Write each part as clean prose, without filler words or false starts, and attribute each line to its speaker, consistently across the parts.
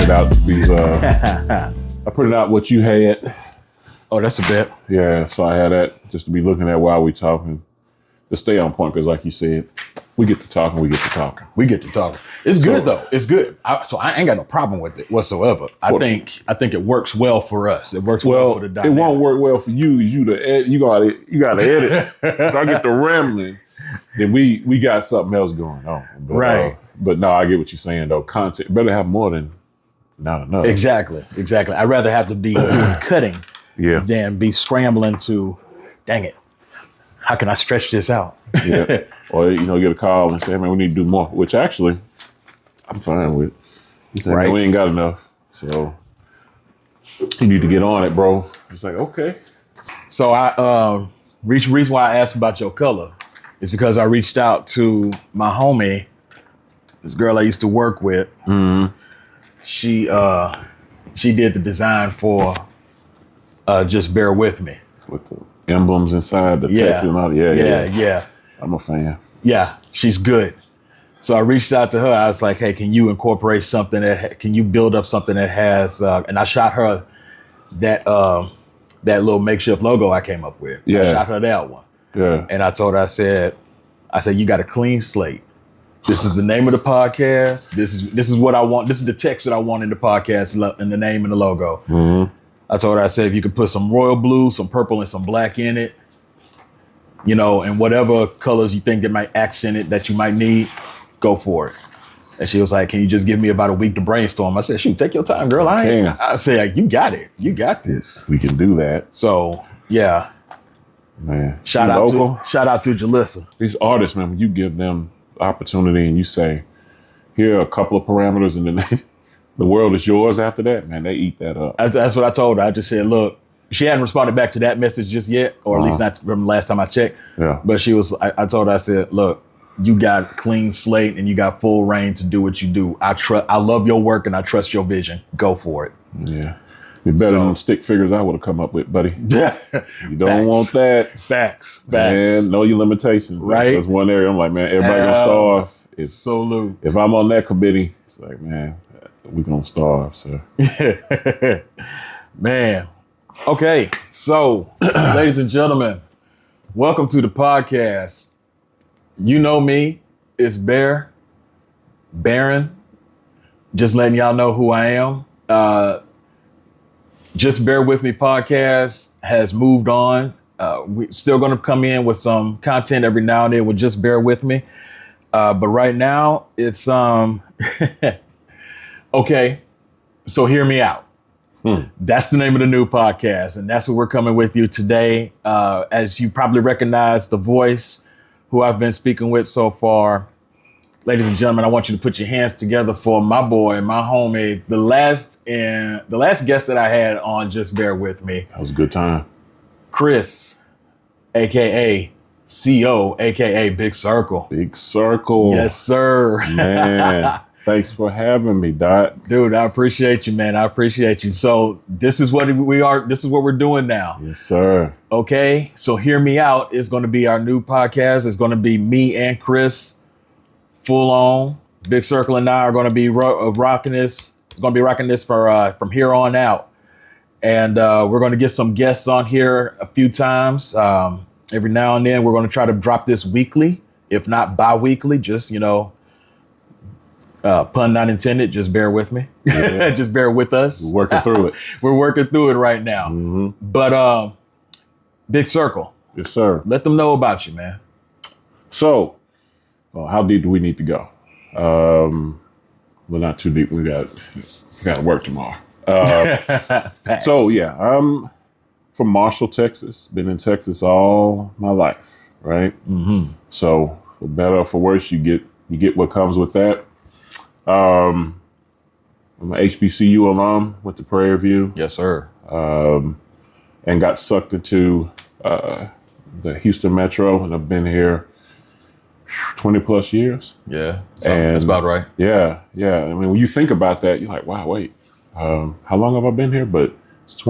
Speaker 1: printed out these. I printed out what you had.
Speaker 2: Oh, that's a bet.
Speaker 1: Yeah, so I had that just to be looking at while we talking. To stay on point, because like you said, we get to talking. We get to talking.
Speaker 2: We get to talking. It's good though. It's good. So I ain't got no problem with it whatsoever. I think it works well for us. It works well for the dynamic.
Speaker 1: It won't work well for you. You gotta edit. If I get the rambling, then we got something else going on. But,
Speaker 2: right.
Speaker 1: But no, I get what you're saying though. Content better have more than not enough.
Speaker 2: Exactly. I'd rather have to be cutting than be scrambling to, dang it, how can I stretch this out?
Speaker 1: Yeah. Or, get a call and say, hey, man, we need to do more, which actually I'm fine with. You say, right. Man, we ain't got enough. So you need to get on it, bro. It's like, okay.
Speaker 2: So reason why I asked about your color is because I reached out to my homie, this girl I used to work with.
Speaker 1: Mm-hmm.
Speaker 2: She did the design for Just Bear With Me.
Speaker 1: With the emblems inside, the text and all. Yeah. I'm a fan.
Speaker 2: Yeah, she's good. So I reached out to her. I was like, hey, can you incorporate something can you build up something that has, and I shot her that little makeshift logo I came up with.
Speaker 1: Yeah.
Speaker 2: I shot her that one.
Speaker 1: Yeah.
Speaker 2: And I told her, I said, you got a clean slate. This is the name of the podcast. This is what I want. This is the text that I want in the podcast and the name and the logo.
Speaker 1: Mm-hmm.
Speaker 2: I told her, I said, if you could put some royal blue, some purple, and some black in it, and whatever colors you think that might accent it that you might need, go for it. And she was like, can you just give me about a week to brainstorm? I said, shoot, take your time, girl. I said, you got it. You got this.
Speaker 1: We can do that.
Speaker 2: So, yeah.
Speaker 1: Man.
Speaker 2: Shout out to Jalissa.
Speaker 1: These artists, man, when you give them opportunity and you say, here are a couple of parameters and then the world is yours after that, man, they eat that up.
Speaker 2: That's what I told her. I just said, look, she hadn't responded back to that message just yet, or at least not from the last time I checked.
Speaker 1: Yeah.
Speaker 2: But I told her, I said, look, you got a clean slate and you got full reign to do what you do. I love your work and I trust your vision. Go for it.
Speaker 1: Yeah. You're better than stick figures I would have come up with, buddy. You don't want that.
Speaker 2: Facts.
Speaker 1: Man, know your limitations.
Speaker 2: Right.
Speaker 1: That's one area I'm like, man, everybody gonna starve.
Speaker 2: It's so loose.
Speaker 1: If I'm on that committee, it's like, man, we're gonna starve, so.
Speaker 2: Man. Okay, so ladies and gentlemen, welcome to the podcast. You know me, it's Baron. Just letting y'all know who I am. Just Bear With Me podcast has moved on. We're still going to come in with some content every now and then with Just Bear With Me. But right now it's, okay, so hear me out. That's the name of the new podcast. And that's what we're coming with you today. As you probably recognize the voice who I've been speaking with so far. Ladies and gentlemen, I want you to put your hands together for my boy, my homie, the last guest that I had on Just Bear With Me.
Speaker 1: That was a good time.
Speaker 2: Chris, AKA CO, AKA Big Circle.
Speaker 1: Big Circle.
Speaker 2: Yes, sir.
Speaker 1: Man, thanks for having me, Dot.
Speaker 2: Dude, I appreciate you, man. I appreciate you. So this is what we are. This is what we're doing now.
Speaker 1: Yes, sir.
Speaker 2: Okay. So Hear Me Out is going to be our new podcast. It's going to be me and Chris full on. Big Circle and I are going to be rocking this. It's going to be rocking this for from here on out. And we're going to get some guests on here a few times. Every now and then we're going to try to drop this weekly, if not bi-weekly, just, pun not intended, just bear with me. Yeah. Just bear with us.
Speaker 1: We're working through it.
Speaker 2: We're working through it right now.
Speaker 1: Mm-hmm.
Speaker 2: But Big Circle.
Speaker 1: Yes, sir.
Speaker 2: Let them know about you, man.
Speaker 1: So, how deep do we need to go? Well, not too deep. We got to work tomorrow. So, yeah, I'm from Marshall, Texas. Been in Texas all my life, right?
Speaker 2: Mm-hmm.
Speaker 1: So, for better or for worse, you get what comes with that. I'm an HBCU alum, went to Prairie View.
Speaker 2: Yes, sir.
Speaker 1: And got sucked into the Houston Metro, and I've been here 20 plus years.
Speaker 2: Yeah, that's about right.
Speaker 1: Yeah. I mean, when you think about that, you're like, wow, wait, how long have I been here? But it's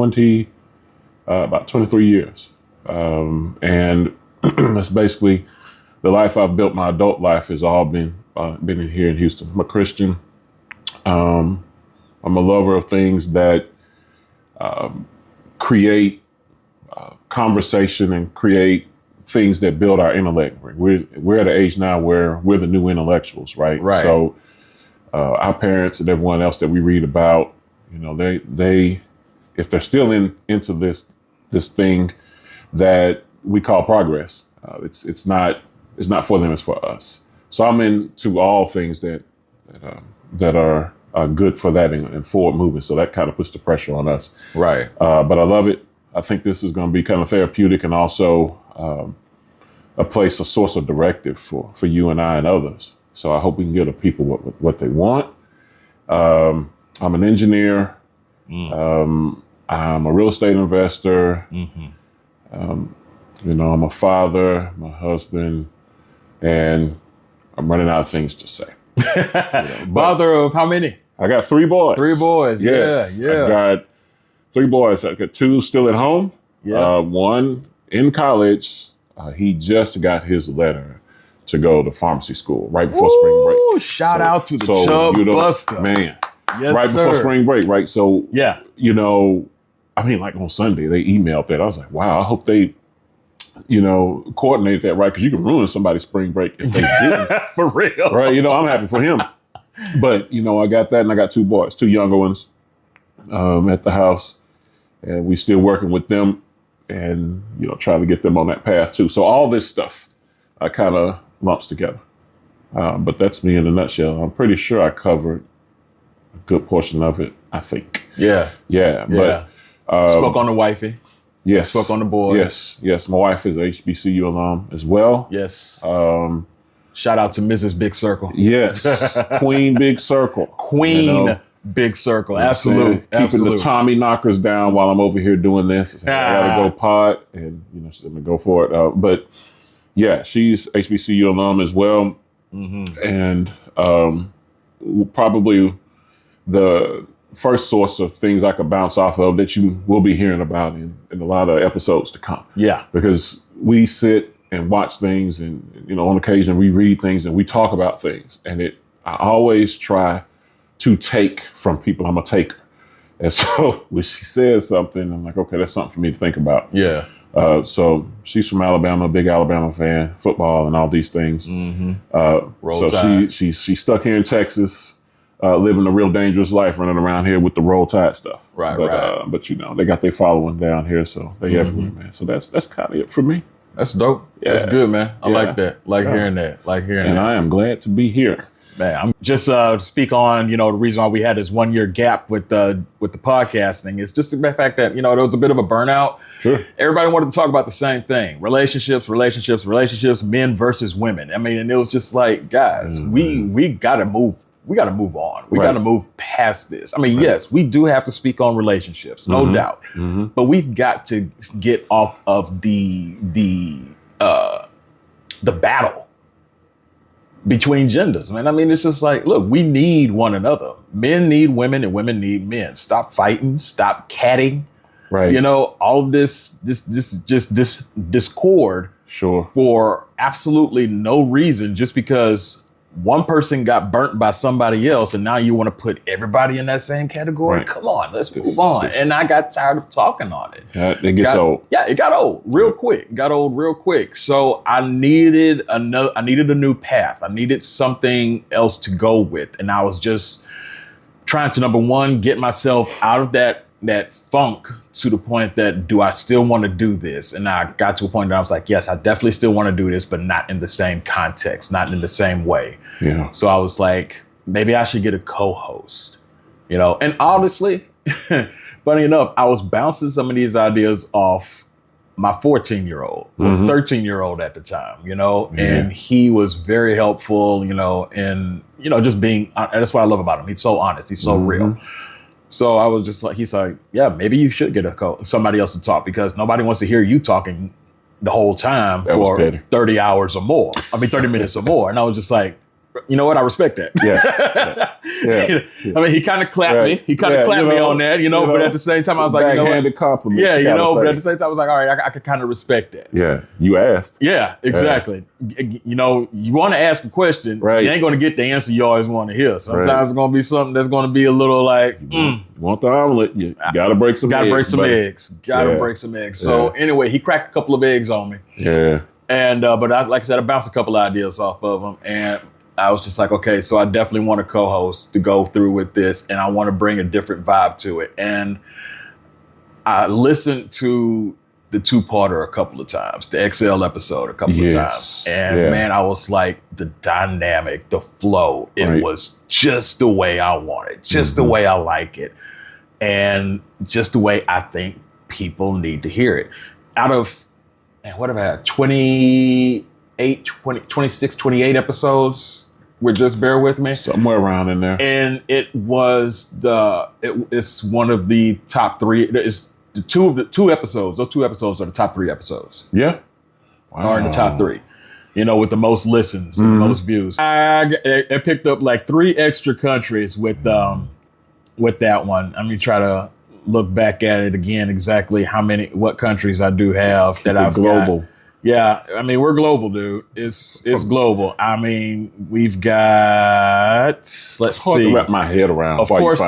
Speaker 1: about 23 years. And that's basically the life I've built. My adult life has all been in here in Houston. I'm a Christian. I'm a lover of things that create conversation and create things that build our intellect. We're at an age now where we're the new intellectuals, right?
Speaker 2: Right.
Speaker 1: So our parents and everyone else that we read about, they if they're still into this thing that we call progress, it's not for them, it's for us. So I'm into all things that are good for that and forward movement. So that kind of puts the pressure on us.
Speaker 2: Right.
Speaker 1: But I love it. I think this is going to be kind of therapeutic and also a source of directive for you and I and others. So I hope we can give the people what they want. I'm an engineer. I'm a real estate investor. I'm a father, my husband, and I'm running out of things to say.
Speaker 2: Father of how many?
Speaker 1: I got 3 boys.
Speaker 2: 3 boys.
Speaker 1: Yes,
Speaker 2: Yeah.
Speaker 1: I got 3 boys. I got 2 still at home.
Speaker 2: Yeah.
Speaker 1: 1 in college. He just got his letter to go to pharmacy school right before spring break.
Speaker 2: Shout out to the Chub Buster.
Speaker 1: Man.
Speaker 2: Yes,
Speaker 1: right
Speaker 2: sir.
Speaker 1: before spring break, right? So,
Speaker 2: yeah.
Speaker 1: Like on Sunday, they emailed that. I was like, wow, I hope they, coordinate that right, because you can ruin somebody's spring break if they didn't.
Speaker 2: For real.
Speaker 1: Right? I'm happy for him. But, I got that, and I got 2 boys, 2 younger ones at the house, and we still working with them and, trying to get them on that path too. So all this stuff kind of lumps together. But that's me in a nutshell. I'm pretty sure I covered a good portion of it, I think.
Speaker 2: Yeah.
Speaker 1: Yeah. But
Speaker 2: spoke on the wifey.
Speaker 1: Yes.
Speaker 2: Spoke on the boys.
Speaker 1: Yes. My wife is a HBCU alum as well.
Speaker 2: Yes. Shout out to Mrs. Big Circle.
Speaker 1: Yes. Queen Big Circle.
Speaker 2: Queen Big Circle. Absolutely.
Speaker 1: Keeping the Tommy knockers down while I'm over here doing this. I gotta go pod and she's gonna go for it. But yeah, she's HBCU alum as well. And probably the first source of things I could bounce off of that you will be hearing about in a lot of episodes to come.
Speaker 2: Yeah.
Speaker 1: Because we sit and watch things and, on occasion we read things and we talk about things. And I always try to take from people. I'm a taker. And so when she says something, I'm like, okay, that's something for me to think about.
Speaker 2: Yeah.
Speaker 1: So she's from Alabama, big Alabama fan, football and all these things.
Speaker 2: Roll
Speaker 1: so
Speaker 2: Tide.
Speaker 1: she's stuck here in Texas, living a real dangerous life, running around here with the Roll Tide stuff.
Speaker 2: Right.
Speaker 1: But they got their following down here, so they everywhere, man. So that's kind of it for me.
Speaker 2: That's dope.
Speaker 1: Yeah.
Speaker 2: That's good, man. I like that. Hearing that.
Speaker 1: And I am glad to be here.
Speaker 2: Man, I'm just speak on, the reason why we had this 1 year gap with the podcasting is just the fact that, there was a bit of a burnout.
Speaker 1: Sure.
Speaker 2: Everybody wanted to talk about the same thing. Relationships, men versus women. I mean, and it was just like, guys, we gotta move. We got to move on. We got to move past this. I mean, yes, we do have to speak on relationships, no doubt. But we've got to get off of the battle between genders, man. I mean, it's just like, look, we need one another. Men need women and women need men. Stop fighting. Stop catting.
Speaker 1: Right.
Speaker 2: All of this discord.
Speaker 1: Sure.
Speaker 2: For absolutely no reason, just because one person got burnt by somebody else and now you want to put everybody in that same category.
Speaker 1: Right.
Speaker 2: Come on, let's move on. And I got tired of talking on it.
Speaker 1: It gets old.
Speaker 2: Yeah, it got old real quick. So I needed a new path. I needed something else to go with. And I was just trying to, number one, get myself out of that funk to the point that, do I still want to do this? And I got to a point that I was like, yes, I definitely still want to do this, but not in the same context, not in the same way.
Speaker 1: Yeah.
Speaker 2: So I was like, maybe I should get a co-host, and honestly, funny enough, I was bouncing some of these ideas off my 14-year-old, 13-year-old at the time, and he was very helpful, and, just being, that's what I love about him. He's so honest. He's so real. So I was just like, he's like, yeah, maybe you should get somebody else to talk, because nobody wants to hear you talking the whole time for 30 hours or more. 30 minutes or more. And I was just like, you know what? I respect that.
Speaker 1: Yeah. Yeah.
Speaker 2: I mean, he kind of clapped me.
Speaker 1: Right.
Speaker 2: He kind of
Speaker 1: Yeah,
Speaker 2: clapped
Speaker 1: you
Speaker 2: me
Speaker 1: know,
Speaker 2: on that, but at the same time, I was like,
Speaker 1: backhanded compliment.
Speaker 2: yeah,
Speaker 1: kinda
Speaker 2: but at
Speaker 1: thing.
Speaker 2: the same time, I was like, all right, I could kind of respect that.
Speaker 1: Yeah, you asked.
Speaker 2: Yeah, exactly. You want to ask a question,
Speaker 1: Right.
Speaker 2: you ain't going to get the answer you always want to hear. Sometimes
Speaker 1: Right.
Speaker 2: it's going to be something that's going to be a little like,
Speaker 1: You want the omelet? You gotta break some.
Speaker 2: gotta
Speaker 1: eggs,
Speaker 2: break some
Speaker 1: buddy.
Speaker 2: eggs. Gotta
Speaker 1: Yeah.
Speaker 2: break some eggs. So anyway, he cracked a couple of eggs on me.
Speaker 1: Yeah.
Speaker 2: And but like I said, I bounced a couple of ideas off of him, and I was just like, okay, so I definitely want a co-host to go through with this, and I want to bring a different vibe to it. And I listened to the two-parter a couple of times, the XL episode a couple of times, and man, I was like, the dynamic, the flow, it was just the way I want it, just the way I like it, and just the way I think people need to hear it. Out of and what have I had? 26, 28 episodes. Just bear with me.
Speaker 1: Somewhere around in there.
Speaker 2: And it's one of the top three. It's the two episodes. Those two episodes are the top three episodes.
Speaker 1: Yeah.
Speaker 2: Are in the top three. With the most listens and the most views. I picked up like 3 extra countries with that one. I'm gonna try to look back at it again, exactly what countries I do have that I've
Speaker 1: global.
Speaker 2: got. Yeah, I mean, we're global, dude. It's global. I mean, we've got, let's
Speaker 1: hard
Speaker 2: see.
Speaker 1: to wrap my head around.
Speaker 2: Of course,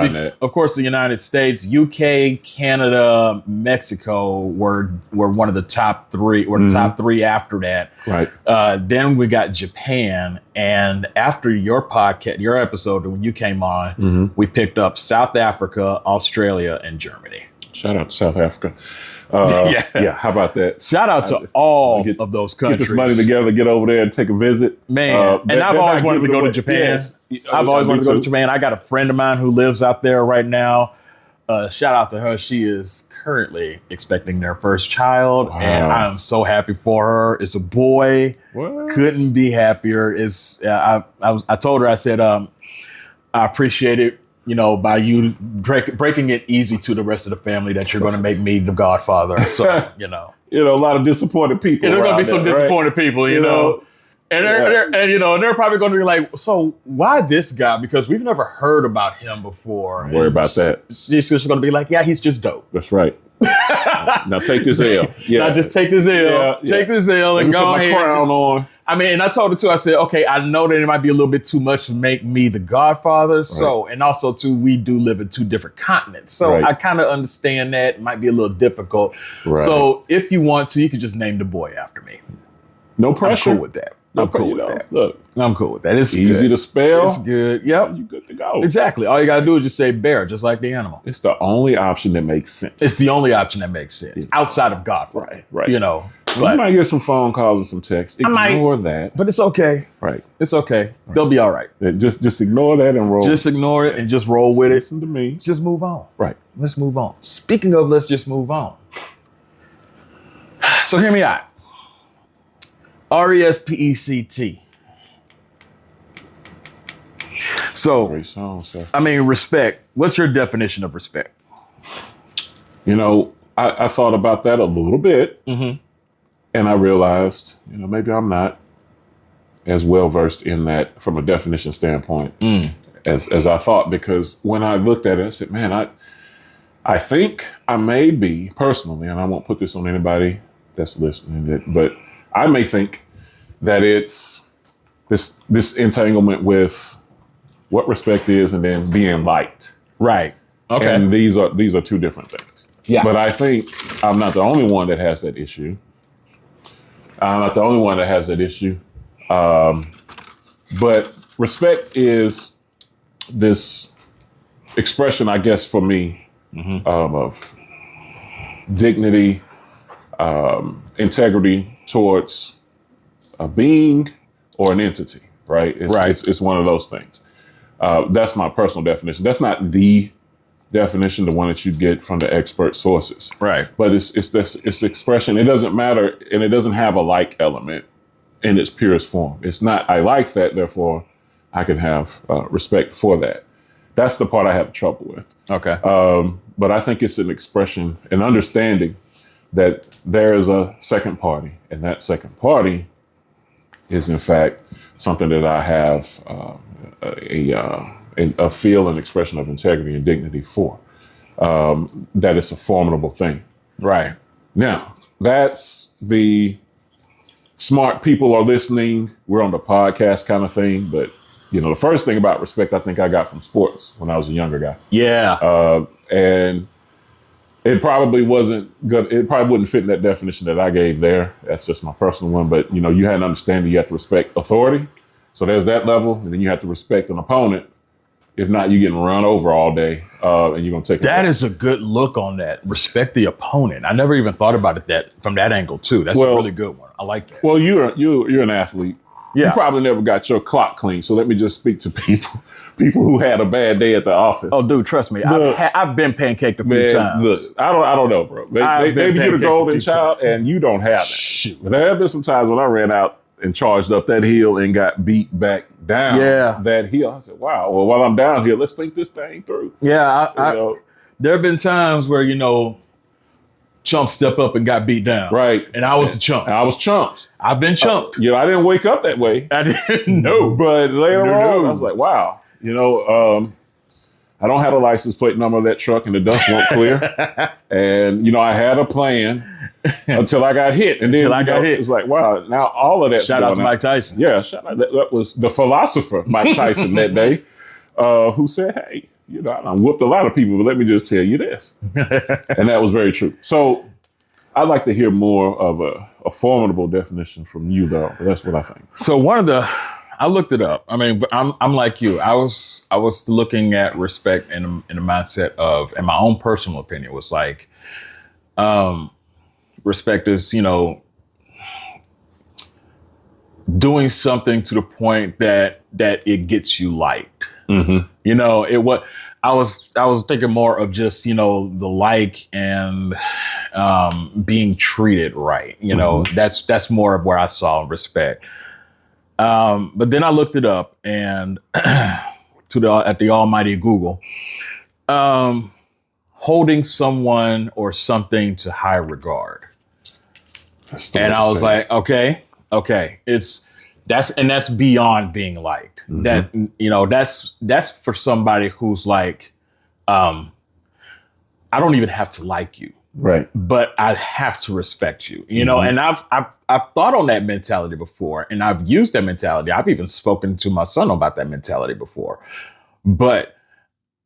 Speaker 2: the United States, UK, Canada, Mexico were one of the top 3, or the top 3 after that.
Speaker 1: Right.
Speaker 2: Then we got Japan, and after your podcast, your episode when you came on, we picked up South Africa, Australia, and Germany.
Speaker 1: Shout out to South Africa. Yeah. How about that?
Speaker 2: Shout out to all of those countries.
Speaker 1: Get this money together, get over there and take a visit.
Speaker 2: Man, and I've always wanted to go to Japan. I've always wanted to go to Japan. I got a friend of mine who lives out there right now. Shout out to her. She is currently expecting their first child, and I'm so happy for her. It's a boy.
Speaker 1: What?
Speaker 2: Couldn't be happier. I told her, I said, I appreciate it, by you breaking it easy to the rest of the family that you're going to make me the godfather. So,
Speaker 1: a lot of disappointed people.
Speaker 2: There's going to be some disappointed people, you know. And they're probably going to be like, so why this guy? Because we've never heard about him before.
Speaker 1: Don't worry about that.
Speaker 2: She's just going to be like, yeah, he's just dope.
Speaker 1: That's right. Now take this L. Yeah.
Speaker 2: Now just take this L. Take this L and go ahead.
Speaker 1: Put my crown on.
Speaker 2: I mean, and I told her too, I said, okay, I know that it might be a little bit too much to make me the godfather. So, and also too, we do live in 2 different continents. So I kind of understand that. It might be a little difficult. Right. So if you want to, you could just name the boy after me.
Speaker 1: No pressure.
Speaker 2: I'm cool with that. I'm cool with that.
Speaker 1: Look,
Speaker 2: I'm cool with that. It's
Speaker 1: easy to spell.
Speaker 2: It's good. Yep.
Speaker 1: You good to go.
Speaker 2: Exactly. All you got to do is just say bear, just like the animal.
Speaker 1: It's the only option that makes sense.
Speaker 2: It's the only option that makes sense outside of godfather.
Speaker 1: Right.
Speaker 2: But
Speaker 1: you might get some phone calls and some texts. Ignore that.
Speaker 2: But it's okay.
Speaker 1: Right.
Speaker 2: It's okay. They'll be all right.
Speaker 1: Just ignore that and roll.
Speaker 2: Just ignore it and just roll with it.
Speaker 1: Listen to me.
Speaker 2: Just move on.
Speaker 1: Right.
Speaker 2: Let's move on. Speaking of, let's just move on. So hear me out. RESPECT. So,
Speaker 1: great song, sir.
Speaker 2: I mean, respect. What's your definition of respect?
Speaker 1: I thought about that a little bit. And I realized, maybe I'm not as well versed in that from a definition standpoint as I thought, because when I looked at it, I said, man, I think I may be personally, and I won't put this on anybody that's listening, but I may think that it's this entanglement with what respect is and then being liked.
Speaker 2: Right. Okay.
Speaker 1: And these are 2 different things.
Speaker 2: Yeah.
Speaker 1: But I think I'm not the only one that has that issue. But respect is this expression, I guess, for me, of dignity, integrity towards a being or an entity, right? It's one of those things. That's my personal definition. That's not the definition, the one that you get from the expert sources.
Speaker 2: Right.
Speaker 1: But it's expression. It doesn't matter, and it doesn't have a like element in its purest form. It's not, I like that, therefore I can have respect for that. That's the part I have trouble with.
Speaker 2: Okay.
Speaker 1: But I think it's an expression, an understanding that there is a second party, and that second party is in fact something that I have a feel and expression of integrity and dignity for, that it's a formidable thing.
Speaker 2: Right.
Speaker 1: Now, that's the smart people are listening. We're on the podcast kind of thing. But, the first thing about respect, I think I got from sports when I was a younger guy.
Speaker 2: Yeah.
Speaker 1: And it probably wasn't good. It probably wouldn't fit in that definition that I gave there. That's just my personal one. But, you had to understand that you have to respect authority. So there's that level. And then you have to respect an opponent. If not, you're getting run over all day, and you're going to take it.
Speaker 2: That is a good look on that. Respect the opponent. I never even thought about it from that angle, too. That's a really good one. I like that.
Speaker 1: Well, you're an athlete.
Speaker 2: Yeah.
Speaker 1: You probably never got your clock clean. So let me just speak to people who had a bad day at the office.
Speaker 2: Oh, dude, trust me. I've been pancaked a few times.
Speaker 1: Look, I don't know, bro. Maybe you're the golden child and you don't have it.
Speaker 2: Shoot.
Speaker 1: But there have been some times when I ran out and charged up that hill and got beat back down that hill. I said, wow, well, while I'm down here, let's think this thing through.
Speaker 2: Yeah, there have been times where, chumps step up and got beat down.
Speaker 1: Right.
Speaker 2: And I was the chump.
Speaker 1: I was chumped.
Speaker 2: I've been chumped.
Speaker 1: I didn't wake up that way.
Speaker 2: I didn't know.
Speaker 1: But later on, I was like, wow, I don't have a license plate number of that truck and the dust won't clear. And, I had a plan until I got hit. And then it's like, wow, now all of that.
Speaker 2: Shout out to Mike Tyson.
Speaker 1: Yeah, that was the philosopher, Mike Tyson, that day, who said, hey, I whooped a lot of people, but let me just tell you this. And that was very true. So I'd like to hear more of a formidable definition from you, though. That's what I think.
Speaker 2: So I looked it up. I mean, I'm like you. I was looking at respect in the mindset of, and my own personal opinion was like, respect is, doing something to the point that it gets you liked.
Speaker 1: Mm-hmm.
Speaker 2: I was thinking more of just, the like and being treated right.
Speaker 1: Mm-hmm.
Speaker 2: That's more of where I saw respect. But then I looked it up and at the almighty Google, holding someone or something to high regard. And I was like, okay, that's beyond being liked.
Speaker 1: Mm-hmm.
Speaker 2: That's for somebody who's like, I don't even have to like you.
Speaker 1: Right.
Speaker 2: But I have to respect you,
Speaker 1: Mm-hmm.
Speaker 2: and I've thought on that mentality before, and I've used that mentality. I've even spoken to my son about that mentality before, but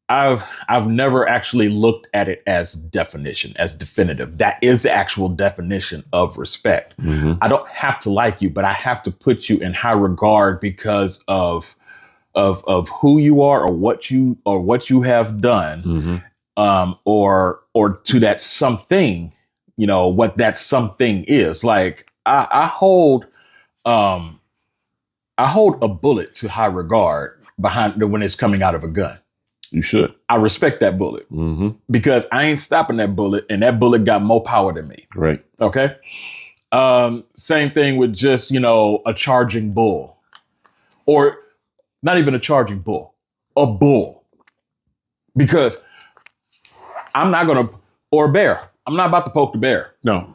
Speaker 2: I've never actually looked at it as definitive. That is the actual definition of respect.
Speaker 1: Mm-hmm.
Speaker 2: I don't have to like you, but I have to put you in high regard because of who you are or what you have done.
Speaker 1: Mm-hmm.
Speaker 2: Or to that something, what that something is. Like I hold a bullet to high regard when it's coming out of a gun.
Speaker 1: You should.
Speaker 2: I respect that bullet because I ain't stopping that bullet, and that bullet got more power than me.
Speaker 1: Right.
Speaker 2: Okay. Same thing with just, a charging bull, or not even a charging bull, a bull, because I'm not going to, or a bear. I'm not about to poke the bear.
Speaker 1: No.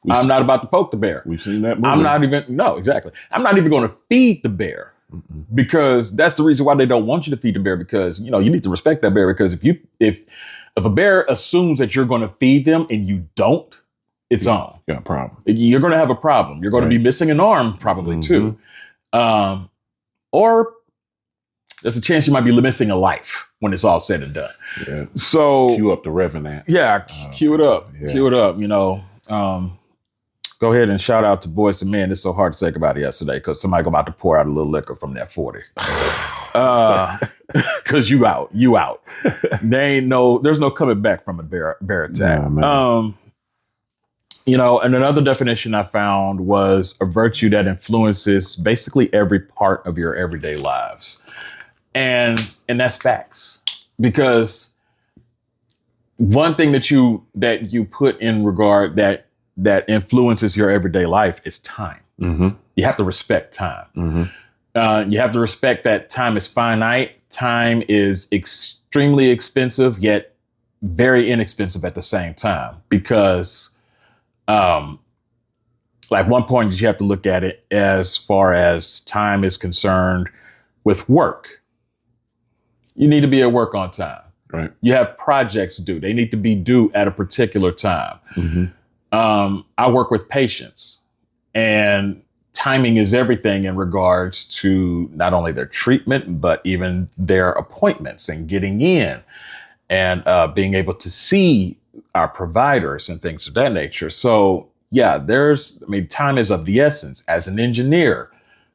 Speaker 2: I'm not about to poke the bear.
Speaker 1: We've seen that movie.
Speaker 2: Exactly. I'm not even going to feed the bear because that's the reason why they don't want you to feed the bear, because, you need to respect that bear, because if a bear assumes that you're going to feed them and you don't, it's on.
Speaker 1: Got a problem.
Speaker 2: You're going to have a problem. You're going to be missing an arm probably too. Or there's a chance you might be missing a life when it's all said and done.
Speaker 1: Yeah.
Speaker 2: So
Speaker 1: cue up the Revenant.
Speaker 2: Yeah, cue it up.
Speaker 1: Yeah.
Speaker 2: Cue it up. Go ahead and shout out to Boys II Men. It's so hard to say about it yesterday because somebody about to pour out a little liquor from that 40. Because you out. There's no coming back from a bear attack.
Speaker 1: Nah,
Speaker 2: and another definition I found was a virtue that influences basically every part of your everyday lives. And that's facts, because one thing that you put in regard that influences your everyday life is time.
Speaker 1: Mm-hmm.
Speaker 2: You have to respect time.
Speaker 1: Mm-hmm.
Speaker 2: You have to respect that time is finite. Time is extremely expensive, yet very inexpensive at the same time, because like one point that you have to look at it as far as time is concerned with work. You need to be at work on time.
Speaker 1: Right.
Speaker 2: You have projects due. They need to be due at a particular time. I work with patients, and timing is everything in regards to not only their treatment, but even their appointments and getting in and being able to see our providers and things of that nature. So yeah, time is of the essence. As an engineer,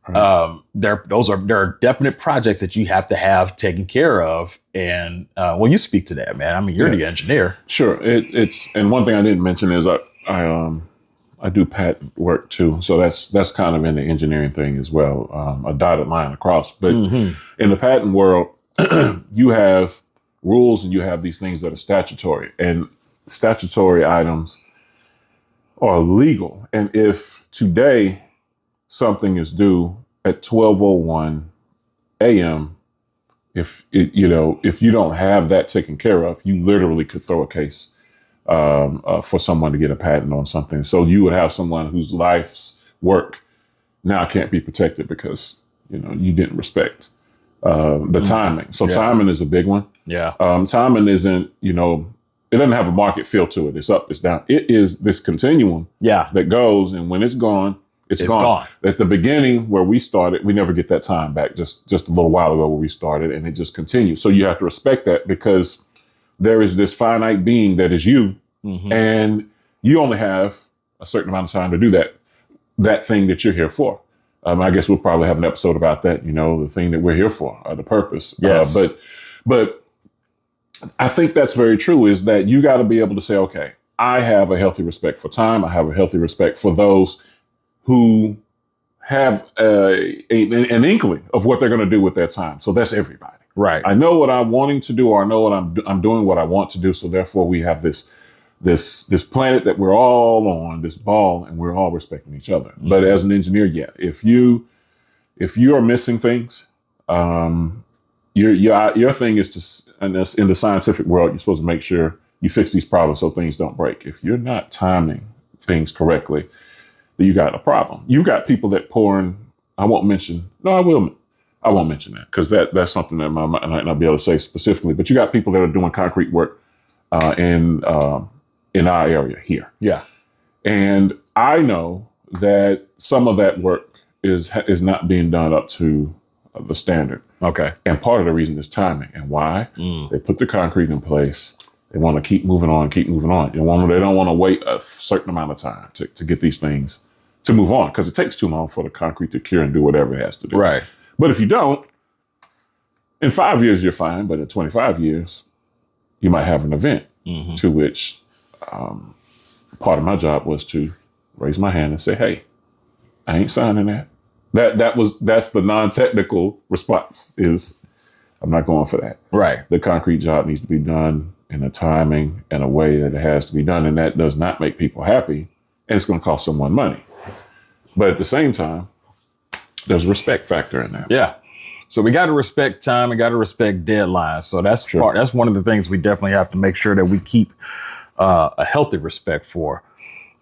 Speaker 2: right. There are definite projects that you have to have taken care of. And you speak to that, man. I mean, you're the engineer.
Speaker 1: Sure. And one thing I didn't mention is I do patent work too. So that's kind of in the engineering thing as well. A dotted line across. But in the patent world, you have rules and you have these things that are statutory, and statutory items are legal. And if today something is due at 12:01 a.m., if you don't have that taken care of, you literally could throw a case for someone to get a patent on something. So you would have someone whose life's work now can't be protected because you didn't respect the timing. So timing is a big one.
Speaker 2: Yeah.
Speaker 1: Timing isn't, it doesn't have a market feel to it. It's up, it's down. It is this continuum that goes, and when it's gone, it's gone. At the beginning where we started, we never get that time back. Just a little while ago where we started, and it just continues. So you have to respect that, because there is this finite being that is you, and you only have a certain amount of time to do that thing that you're here for. I guess we'll probably have an episode about that, the thing that we're here for, the purpose.
Speaker 2: Yes.
Speaker 1: But I think that's very true, is that you got to be able to say, okay, I have a healthy respect for time. I have a healthy respect for those who have an inkling of what they're going to do with their time. So that's everybody.
Speaker 2: Right.
Speaker 1: I know what I'm wanting to do, or I know what I'm doing what I want to do. So therefore we have this planet that we're all on, this ball, and we're all respecting each other. But as an engineer, if you are missing things, your thing is to, in the scientific world, you're supposed to make sure you fix these problems so things don't break. If you're not timing things correctly, then you got a problem. You've got people that pour in. I won't mention that, because that's something that I might not be able to say specifically. But you got people that are doing concrete work in our area here.
Speaker 2: Yeah.
Speaker 1: And I know that some of that work is not being done up to the standard.
Speaker 2: Okay.
Speaker 1: And part of the reason is timing. And why? They put the concrete in place. They want to keep moving on. They don't want to wait a certain amount of time to get these things to move on, because it takes too long for the concrete to cure and do whatever it has to do.
Speaker 2: Right.
Speaker 1: But if you don't, in 5 years, you're fine. But in 25 years, you might have an event to which part of my job was to raise my hand and say, hey, I ain't signing that. That's the non-technical response, is I'm not going for that.
Speaker 2: Right.
Speaker 1: The concrete job needs to be done in a timing and a way that it has to be done. And that does not make people happy. And it's going to cost someone money. But at the same time, there's a respect factor in there.
Speaker 2: Yeah. So we got to respect time and got to respect deadlines. So that's that's one of the things we definitely have to make sure that we keep a healthy respect for.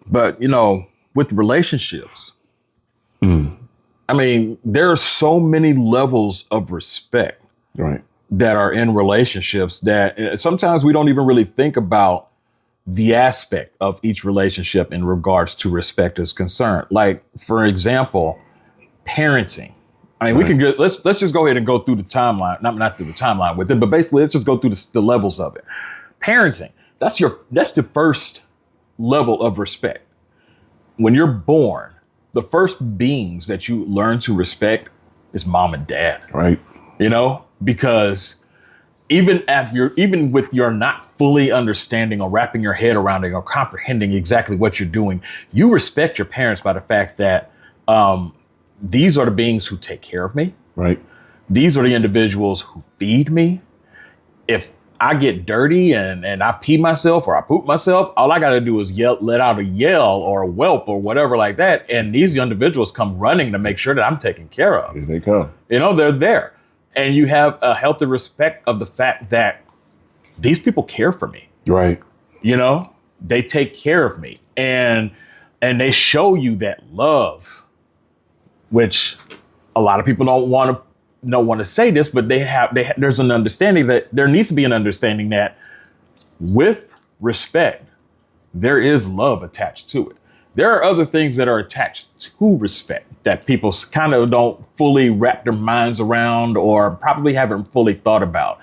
Speaker 2: But, with relationships, I mean, there are so many levels of respect that are in relationships that sometimes we don't even really think about the aspect of each relationship in regards to respect is concerned. Like, for example, parenting. I mean, we can let's just go ahead and go through the timeline, not through the timeline with it, but basically let's just go through the levels of it. Parenting, that's the first level of respect. When you're born, the first beings that you learn to respect is mom and dad.
Speaker 1: Right.
Speaker 2: Because even with your not fully understanding or wrapping your head around it or comprehending exactly what you're doing, you respect your parents by the fact that these are the beings who take care of me.
Speaker 1: Right.
Speaker 2: These are the individuals who feed me. If I get dirty and I pee myself or I poop myself, all I got to do is let out a yell or a whelp or whatever like that. And these individuals come running to make sure that I'm taken care of.
Speaker 1: Here they come.
Speaker 2: They're there. And you have a healthy respect of the fact that these people care for me.
Speaker 1: Right.
Speaker 2: They take care of me and they show you that love, which a lot of people don't want to don't want to say this, but there's an understanding that there needs to be an understanding that with respect, there is love attached to it. There are other things that are attached to respect that people kind of don't fully wrap their minds around or probably haven't fully thought about.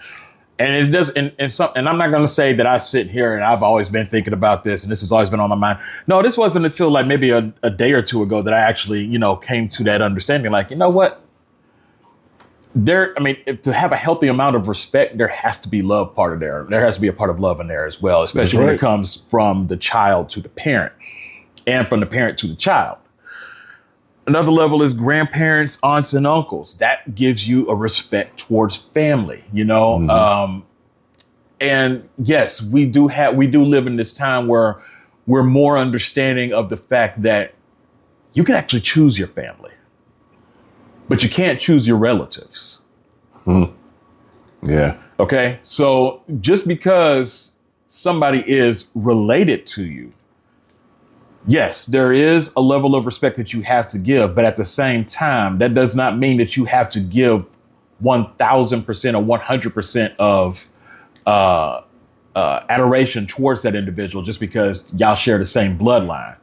Speaker 2: And it does, and I'm not going to say that I sit here and I've always been thinking about this and this has always been on my mind. No, this wasn't until like maybe a day or two ago that I actually, came to that understanding. Like, you know what? To have a healthy amount of respect, there has to be love part of there. There has to be a part of love in there as well, especially when it comes from the child to the parent and from the parent to the child. Another level is grandparents, aunts, and uncles. That gives you a respect towards family, Mm-hmm. And yes, we do live in this time where we're more understanding of the fact that you can actually choose your family, but you can't choose your relatives.
Speaker 1: Mm-hmm. Yeah.
Speaker 2: Okay. So just because somebody is related to you, yes, there is a level of respect that you have to give, but at the same time, that does not mean that you have to give 1,000% or 100% of adoration towards that individual just because y'all share the same bloodline.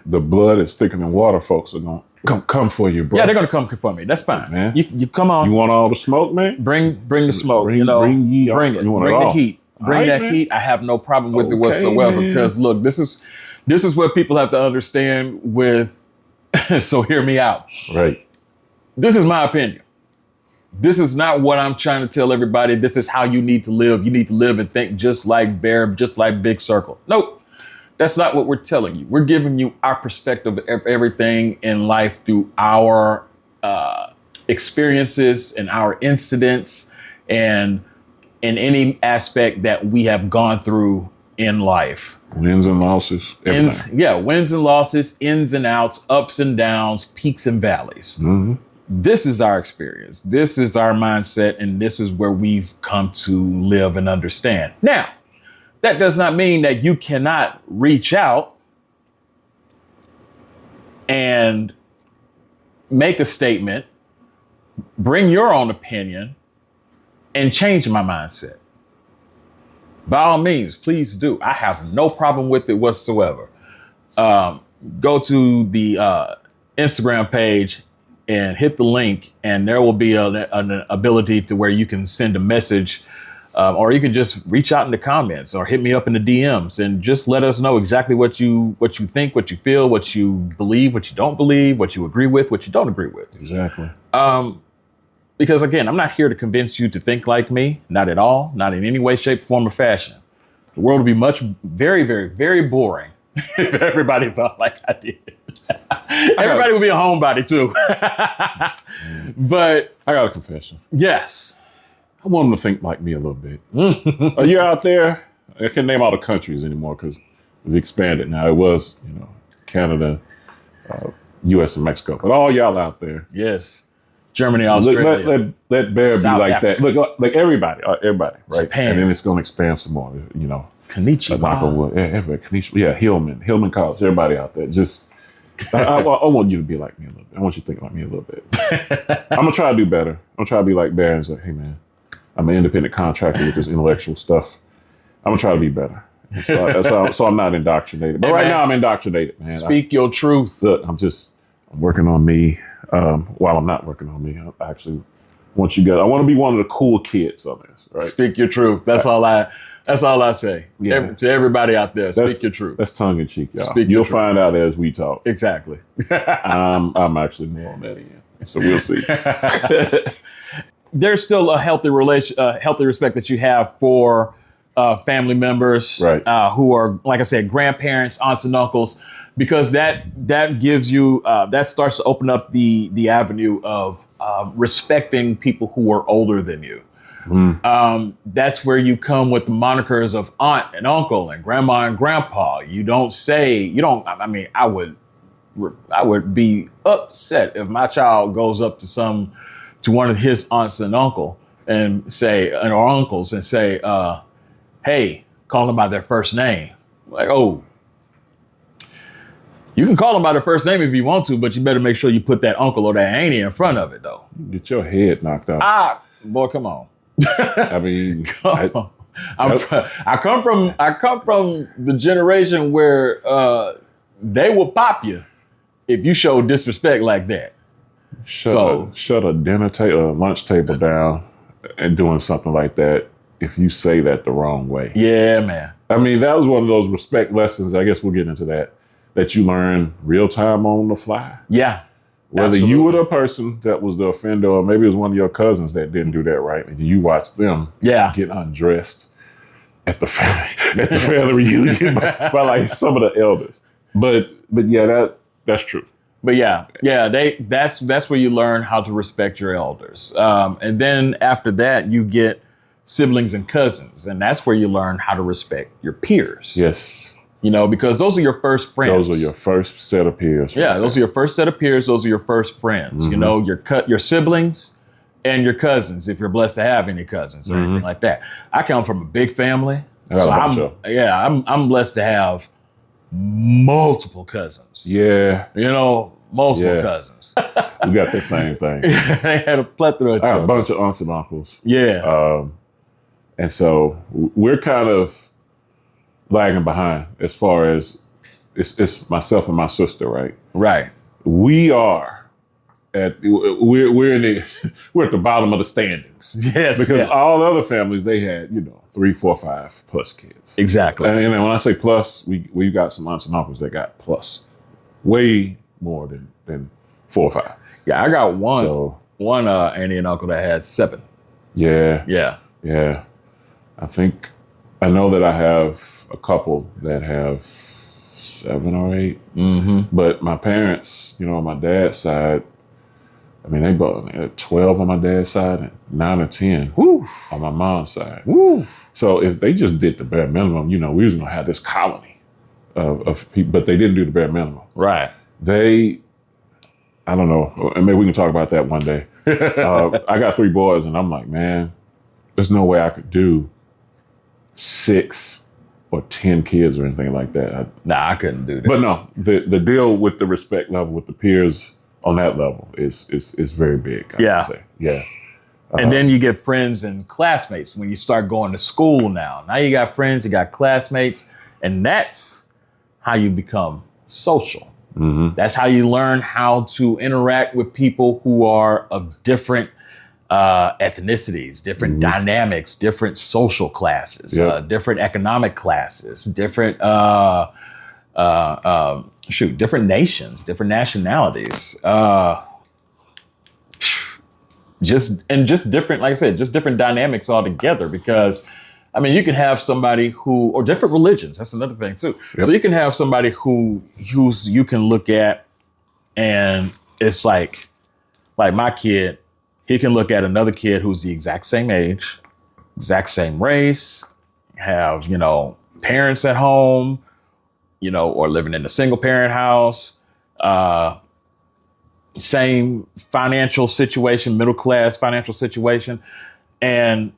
Speaker 1: The blood is thicker than water. Folks are going to come for you, bro.
Speaker 2: Yeah, they're going to come for me. That's fine,
Speaker 1: man.
Speaker 2: You come on.
Speaker 1: You want all the smoke, man?
Speaker 2: Bring the smoke.
Speaker 1: Bring
Speaker 2: it.
Speaker 1: Bring
Speaker 2: it. Bring the heat. Bring that heat. I have no problem with it whatsoever. Man. Because look, this is what people have to understand with. So hear me out.
Speaker 1: Right.
Speaker 2: This is my opinion. This is not what I'm trying to tell everybody. This is how you need to live. You need to live and think just like Bear, just like Big Circle. Nope. That's not what we're telling you. We're giving you our perspective of everything in life through our experiences and our incidents and in any aspect that we have gone through in life.
Speaker 1: Wins and losses.
Speaker 2: Wins and losses, ins and outs, ups and downs, peaks and valleys.
Speaker 1: Mm-hmm.
Speaker 2: This is our experience. This is our mindset. And this is where we've come to live and understand. Now, that does not mean that you cannot reach out and make a statement, bring your own opinion, and change my mindset. By all means, please do. I have no problem with it whatsoever. Go to the Instagram page and hit the link, and there will be an ability to where you can send a message, or you can just reach out in the comments or hit me up in the DMs and just let us know exactly what you think, what you feel, what you believe, what you don't believe, what you agree with, what you don't agree with.
Speaker 1: Exactly.
Speaker 2: Because again, I'm not here to convince you to think like me, not at all, not in any way, shape, form, or fashion. The world would be very, very, very boring if everybody thought like I did. Everybody would be a homebody too. But
Speaker 1: I got a confession.
Speaker 2: Yes.
Speaker 1: I want them to think like me a little bit. Are you out there? I can't name all the countries anymore because we've expanded now. It was, Canada, U.S. and Mexico. But all y'all out there.
Speaker 2: Yes. Germany, Australia.
Speaker 1: Let Bear
Speaker 2: South
Speaker 1: be like
Speaker 2: Africa.
Speaker 1: that. Look, like everybody, right?
Speaker 2: Japan.
Speaker 1: And then it's going to expand some more,
Speaker 2: Konnichiwa.
Speaker 1: Konnichiwa. Hillman College, everybody out there. Just, I want you to be like me a little bit. I want you to think like me a little bit. I'm going to try to do better. I'm going to try to be like Bear and say, hey, man, I'm an independent contractor with this intellectual stuff. I'm going to try to be better. So I'm not indoctrinated. But right now I'm indoctrinated, man.
Speaker 2: Speak your truth.
Speaker 1: Look, I'm working on me. While I'm not working on me, I actually want you guys. I want to be one of the cool kids on this, right?
Speaker 2: Speak your truth. That's all I say.
Speaker 1: Yeah.
Speaker 2: To everybody out there. Speak your truth.
Speaker 1: That's tongue in cheek, y'all. You'll find out as we talk.
Speaker 2: Exactly.
Speaker 1: I'm actually more on that end, so we'll see.
Speaker 2: There's still a healthy respect that you have for family members,
Speaker 1: right?
Speaker 2: Who are, like I said, grandparents, aunts, and uncles. Because that gives you that starts to open up the avenue of respecting people who are older than you. That's where you come with the monikers of aunt and uncle and grandma and grandpa. I would be upset if my child goes up to one of his aunts and uncle and say, or uncles and say, hey, call them by their first name. Like, oh. You can call them by their first name if you want to, but you better make sure you put that uncle or that auntie in front of it, though.
Speaker 1: Get your head knocked out.
Speaker 2: Boy, come on.
Speaker 1: I mean,
Speaker 2: I come from the generation where they will pop you if you show disrespect like that.
Speaker 1: Shut a dinner table, lunch table down, and doing something like that if you say that the wrong way.
Speaker 2: Yeah, man.
Speaker 1: I mean, that was one of those respect lessons. I guess we'll get into that you learn real time on the fly.
Speaker 2: Yeah.
Speaker 1: Whether
Speaker 2: Absolutely.
Speaker 1: you were the person that was the offender, or maybe it was one of your cousins that didn't do that right, and you watched them get undressed at the family reunion by like some of the elders. But yeah, that's true.
Speaker 2: But that's where you learn how to respect your elders. And then after that, you get siblings and cousins, and that's where you learn how to respect your peers.
Speaker 1: Yes.
Speaker 2: You know, because those are your first friends.
Speaker 1: Those are your first set of peers.
Speaker 2: Yeah, those are your first set of peers. Those are your first friends.
Speaker 1: Mm-hmm.
Speaker 2: You know, your siblings and your cousins, if you're blessed to have any cousins or anything like that. I come from a big family. I'm blessed to have multiple cousins.
Speaker 1: Yeah.
Speaker 2: You know, multiple cousins.
Speaker 1: We got the same thing.
Speaker 2: They had a plethora of
Speaker 1: I got
Speaker 2: children.
Speaker 1: a bunch of aunts and uncles.
Speaker 2: Yeah.
Speaker 1: And so we're kind of lagging behind as far as it's myself and my sister, right?
Speaker 2: Right.
Speaker 1: We're at the bottom of the standings.
Speaker 2: Yes.
Speaker 1: Because all other families, they had, 3, 4, 5 plus kids.
Speaker 2: Exactly.
Speaker 1: And when I say plus, we got some aunts and uncles that got plus way more than 4 or 5.
Speaker 2: Yeah, I got one auntie and uncle that had 7.
Speaker 1: Yeah.
Speaker 2: Yeah.
Speaker 1: Yeah. I know that I have a couple that have 7 or 8.
Speaker 2: Mm-hmm.
Speaker 1: But my parents, on my dad's side, I mean, they both had 12 on my dad's side and 9 or 10 on my mom's side.
Speaker 2: Woo.
Speaker 1: So if they just did the bare minimum, we was going to have this colony of people, but they didn't do the bare minimum.
Speaker 2: Right.
Speaker 1: I don't know, and maybe we can talk about that one day. I got 3 boys, and I'm like, man, there's no way I could do 6 or 10 kids or anything like that.
Speaker 2: I couldn't do that.
Speaker 1: But no, the deal with the respect level with the peers on that level is very big. I would say. Yeah.
Speaker 2: And then you get friends and classmates when you start going to school now. Now you got friends, you got classmates, and that's how you become social.
Speaker 1: Mm-hmm.
Speaker 2: That's how you learn how to interact with people who are of different ethnicities, different dynamics, different social classes, different economic classes, different different nations, different nationalities. Just different, like I said, just different dynamics altogether. Because, I mean, you can have somebody or different religions. That's another thing too.
Speaker 1: Yep.
Speaker 2: So you can have somebody who's you can look at, and it's like my kid. He can look at another kid who's the exact same age, exact same race, have, parents at home, or living in a single parent house, same financial situation, middle class financial situation. And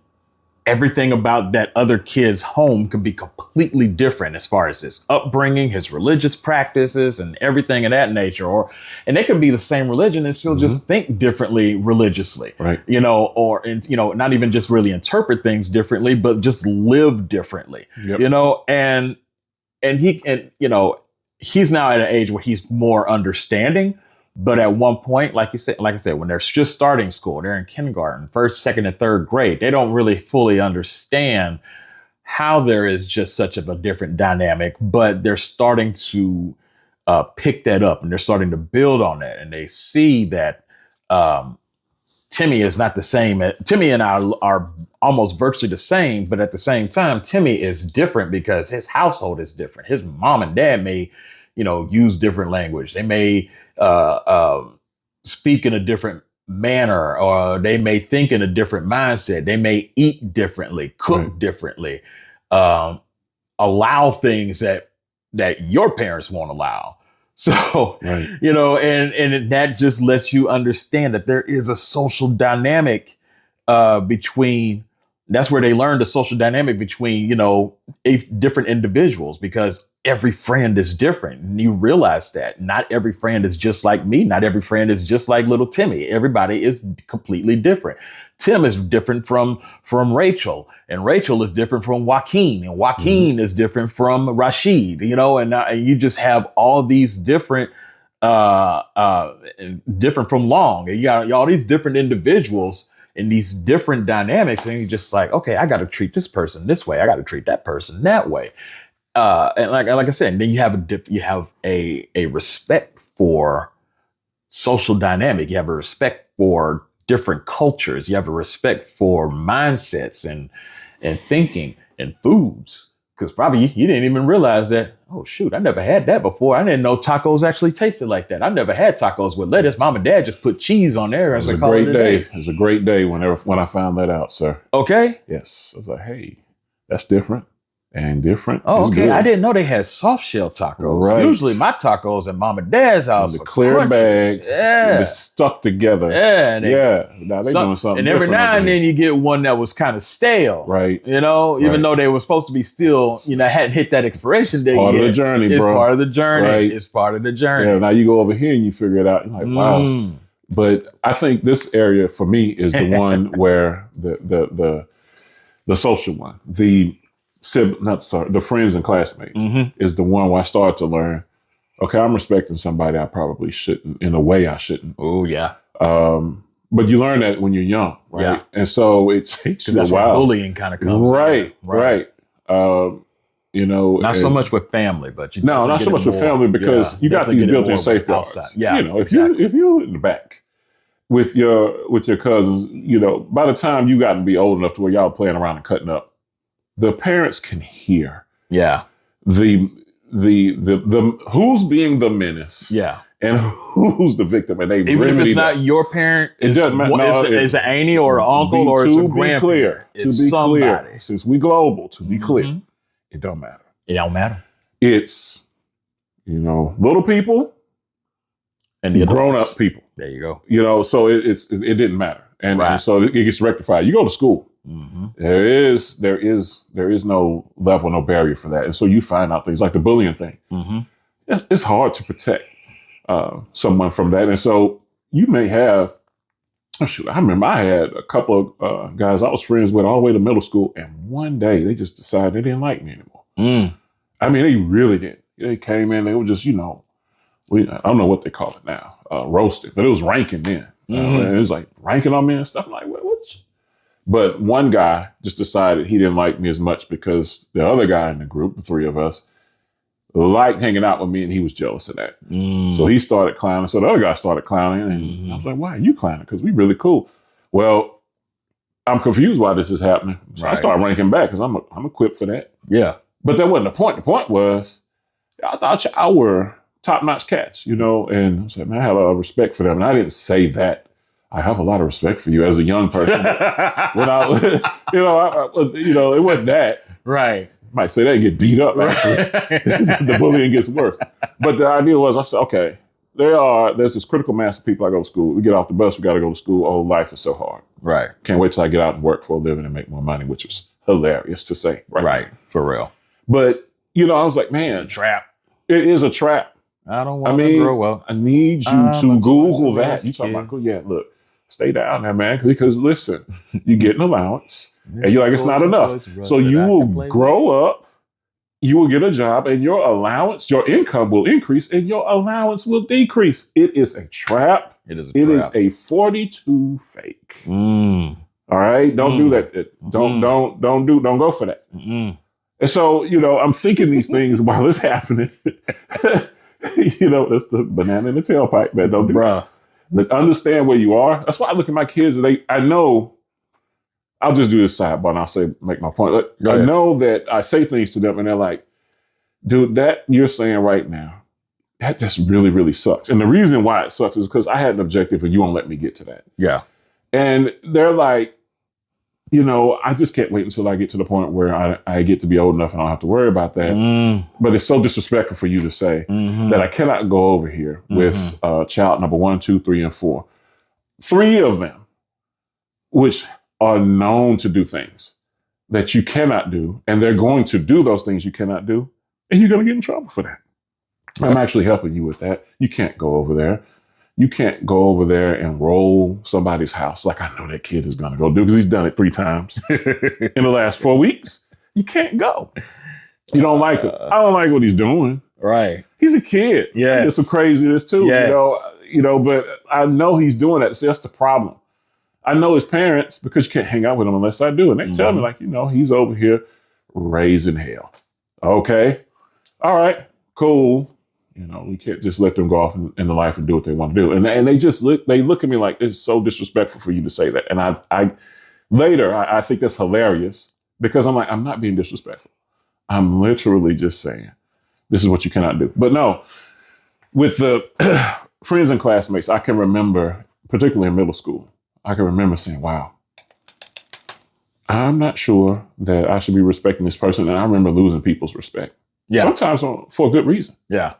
Speaker 2: everything about that other kid's home could be completely different as far as his upbringing, his religious practices, and everything of that nature. And they could be the same religion and still just think differently religiously,
Speaker 1: right?
Speaker 2: Not even just really interpret things differently, but just live differently,
Speaker 1: Yep.
Speaker 2: and he's now at an age where he's more understanding. But at one point, like I said, when they're just starting school, they're in kindergarten, 1st, 2nd, and 3rd grade, they don't really fully understand how there is just such a different dynamic, but they're starting to pick that up, and they're starting to build on that. And they see that Timmy is not the same. Timmy and I are almost virtually the same, but at the same time, Timmy is different because his household is different. His mom and dad may, use different language. They may speak in a different manner, or they may think in a different mindset. They may eat differently, cook differently, allow things that your parents won't allow. So, and that just lets you understand that there is a social dynamic between. That's where they learn the social dynamic between, different individuals, because every friend is different. And you realize that not every friend is just like me. Not every friend is just like little Timmy. Everybody is completely different. Tim is different from Rachel, and Rachel is different from Joaquin, and Joaquin is different from Rashid, you know, and you just have all these different different from Long. And you got all these different individuals and these different dynamics, and you're just like, okay, I got to treat this person this way. I got to treat that person that way. And like I said, then you have a respect for social dynamic. You have a respect for different cultures. You have a respect for mindsets and thinking and foods. Because probably you didn't even realize that, oh, shoot, I never had that before. I didn't know tacos actually tasted like that. I've never had tacos with lettuce. Mom and dad just put cheese on there.
Speaker 1: It was a great day. It was a great day when I found that out, sir.
Speaker 2: Okay.
Speaker 1: Yes. I was like, hey, that's different and different.
Speaker 2: Oh, okay.
Speaker 1: Good.
Speaker 2: I didn't know they had soft shell tacos.
Speaker 1: Right.
Speaker 2: Usually my tacos at mom and dad's house
Speaker 1: the clear
Speaker 2: crunchy.
Speaker 1: bag.
Speaker 2: Yeah.
Speaker 1: They're stuck together.
Speaker 2: Yeah.
Speaker 1: Now they're doing something
Speaker 2: and every
Speaker 1: different
Speaker 2: now and then you get one that was kind of stale.
Speaker 1: Right.
Speaker 2: You know, even
Speaker 1: Right.
Speaker 2: though they were supposed to be still, you know, hadn't hit that expiration date
Speaker 1: Part
Speaker 2: yet.
Speaker 1: of the journey,
Speaker 2: It's
Speaker 1: bro.
Speaker 2: part of the journey.
Speaker 1: Right.
Speaker 2: It's part of the journey.
Speaker 1: Yeah, now you go over here and you figure it out. You're like, wow.
Speaker 2: Mm.
Speaker 1: But I think this area for me is the one where the social one, the friends and classmates is the one where I start to learn, okay, I'm respecting somebody I probably shouldn't in a way I shouldn't.
Speaker 2: Oh, yeah.
Speaker 1: But you learn that when you're young, right?
Speaker 2: Yeah.
Speaker 1: And so it takes you a
Speaker 2: That's where
Speaker 1: while.
Speaker 2: bullying kind of comes in.
Speaker 1: Right. You know,
Speaker 2: Not so much with family, but you
Speaker 1: no, not
Speaker 2: definitely
Speaker 1: so
Speaker 2: get
Speaker 1: much
Speaker 2: it
Speaker 1: with
Speaker 2: more-
Speaker 1: family because you got
Speaker 2: definitely
Speaker 1: these
Speaker 2: get it
Speaker 1: built-in
Speaker 2: more
Speaker 1: safeguards.
Speaker 2: outside. Yeah,
Speaker 1: You know,
Speaker 2: exactly.
Speaker 1: if you're in the back with your cousins, you know, by the time you got to be old enough to where y'all playing around and cutting up, the parents can hear
Speaker 2: Yeah,
Speaker 1: the who's being the menace
Speaker 2: yeah.
Speaker 1: and who's the victim, and they
Speaker 2: Even if
Speaker 1: remedy
Speaker 2: it's not
Speaker 1: that.
Speaker 2: your parent,
Speaker 1: It doesn't matter. No,
Speaker 2: it's an auntie or an uncle or it's a grandparent. It's somebody.
Speaker 1: Clear, since we global, to be clear,
Speaker 2: Mhm.
Speaker 1: it don't matter.
Speaker 2: It don't matter.
Speaker 1: It's, you know, little people
Speaker 2: And the
Speaker 1: grown
Speaker 2: adults.
Speaker 1: up people.
Speaker 2: There you go.
Speaker 1: You know, so it didn't matter, and
Speaker 2: Right.
Speaker 1: so it gets rectified. You go to school.
Speaker 2: Mm-hmm.
Speaker 1: There is no level, no barrier for that, and so you find out things like the bullying thing.
Speaker 2: Mm-hmm.
Speaker 1: It's hard to protect someone from that, and so you may have. Oh, shoot, I remember I had a couple of guys I was friends with all the way to middle school, and one day they just decided they didn't like me anymore.
Speaker 2: Mm.
Speaker 1: I mean, they really did. They came in, they were just, you know, I don't know what they call it now, roasted, but it was ranking then.
Speaker 2: Mhm.
Speaker 1: And it was like ranking on me and stuff. I'm like, what's? But one guy just decided he didn't like me as much because the other guy in the group, the three of us, liked hanging out with me, and he was jealous of that.
Speaker 2: Mm.
Speaker 1: So he started clowning. So the other guy started clowning, and
Speaker 2: Mhm.
Speaker 1: I was like, why are you clowning? Because we really cool. Well, I'm confused why this is happening. So I
Speaker 2: Right.
Speaker 1: started ranking back because I'm equipped for that.
Speaker 2: Yeah.
Speaker 1: But that wasn't the point. The point was, I thought y'all were top-notch cats, you know, and I said, man, I have a lot of respect for them. And I didn't say that. I have a lot of respect for you as a young person. When I, you know, it wasn't that.
Speaker 2: Right.
Speaker 1: Might say that and get beat up, actually. The bullying gets worse. But the idea was, I said, okay, there's this critical mass of people I go to school. We get off the bus, we got to go to school. Oh, life is so hard.
Speaker 2: Right.
Speaker 1: Can't wait till I get out and work for a living and make more money, which was hilarious to say.
Speaker 2: Right. For real.
Speaker 1: But, you know, I was like,
Speaker 2: It's a
Speaker 1: man,
Speaker 2: trap.
Speaker 1: it is a trap.
Speaker 2: I don't
Speaker 1: I
Speaker 2: want to
Speaker 1: mean,
Speaker 2: grow up.
Speaker 1: I need you
Speaker 2: I'm
Speaker 1: to
Speaker 2: a
Speaker 1: Google
Speaker 2: total
Speaker 1: that. You talking
Speaker 2: kid.
Speaker 1: about, yeah, look, stay down there, man. Because listen, you get an allowance and you're like, it's not enough. So you will grow up, you will get a job, and your allowance, your income will increase and your allowance will decrease. It is a trap.
Speaker 2: It is a
Speaker 1: It
Speaker 2: trap.
Speaker 1: is a 42 fake.
Speaker 2: Mm.
Speaker 1: All right. Don't do
Speaker 2: Mm.
Speaker 1: that. Don't go for that.
Speaker 2: Mm-mm.
Speaker 1: And so, you know, I'm thinking these things while it's happening. You know, it's the banana in the tailpipe, man. Don't do that.
Speaker 2: Bruh.
Speaker 1: But understand where you are. That's why I look at my kids and I know, I'll just do this sidebar and I'll make my point. Look,
Speaker 2: Go
Speaker 1: I
Speaker 2: ahead.
Speaker 1: know that I say things to them and they're like, dude, that you're saying right now, that just really, really sucks. And the reason why it sucks is because I had an objective and you won't let me get to that.
Speaker 2: Yeah.
Speaker 1: And they're like, you know, I just can't wait until I get to the point where I get to be old enough and I don't have to worry about that.
Speaker 2: Mm.
Speaker 1: But it's so disrespectful for you to say
Speaker 2: Mhm.
Speaker 1: that I cannot go over here with child number 1, 2, 3, and 4. 3 of them, which are known to do things that you cannot do, and they're going to do those things you cannot do. and you're going to get in trouble for that. I'm actually helping you with that. You can't go over there. You can't go over there and roll somebody's house like I know that kid is going to go do because he's done it 3 times in the last 4 weeks. You can't go. You don't like it. I don't like what he's doing.
Speaker 2: Right.
Speaker 1: He's a kid.
Speaker 2: Yeah.
Speaker 1: There's some craziness too.
Speaker 2: Yes.
Speaker 1: But I know he's doing that. See, that's the problem. I know his parents because you can't hang out with him unless I do. And they tell me like, he's over here raising hell. Okay. All right. Cool. We can't just let them go off in the life and do what they want to do. And they just look at me like it's so disrespectful for you to say that. And I think that's hilarious because I'm like, I'm not being disrespectful. I'm literally just saying this is what you cannot do. But no, with the friends and classmates, I can remember, particularly in middle school, I can remember saying, wow, I'm not sure that I should be respecting this person. And I remember losing people's respect. Yeah. Sometimes for a good reason.
Speaker 2: Yeah.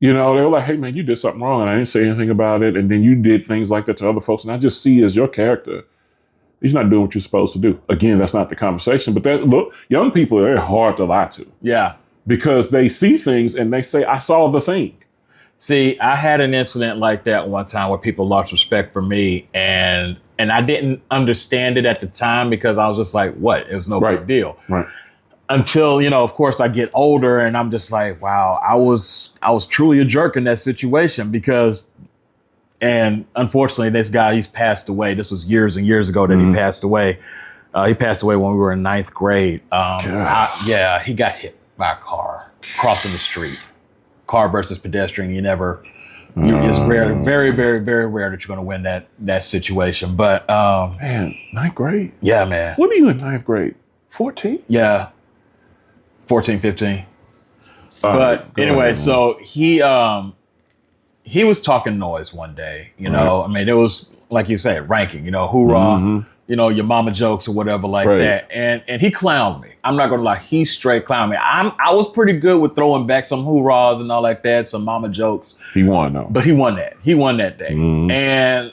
Speaker 1: They were like, hey, man, you did something wrong. And I didn't say anything about it. And then you did things like that to other folks. And I just see as your character, he's not doing what you're supposed to do. Again, that's not the conversation. But look, young people, they're hard to lie to.
Speaker 2: Yeah.
Speaker 1: Because they see things and they say, I saw the thing.
Speaker 2: See, I had an incident like that one time where people lost respect for me. And I didn't understand it at the time because I was just like, what? It was no big deal.
Speaker 1: Right.
Speaker 2: Until, of course, I get older and I'm just like, wow, I was truly a jerk in that situation and unfortunately, this guy, he's passed away. This was years and years ago that he passed away. He passed away when we were in 9th grade. He got hit by a car crossing the street. Car versus pedestrian. It's rare, very, very, very rare that you're going to win that situation. But
Speaker 1: man, 9th grade?
Speaker 2: Yeah, man.
Speaker 1: What are you in 9th grade? 14?
Speaker 2: Yeah. 14, 15. But anyway, so he was talking noise one day, I mean, it was like you said, ranking, hoorah, your mama jokes or whatever like that. And he clowned me. I'm not going to lie. He straight clowned me. I was pretty good with throwing back some hoorahs and all like that. Some mama jokes.
Speaker 1: He won though.
Speaker 2: But he won that. He won that day. And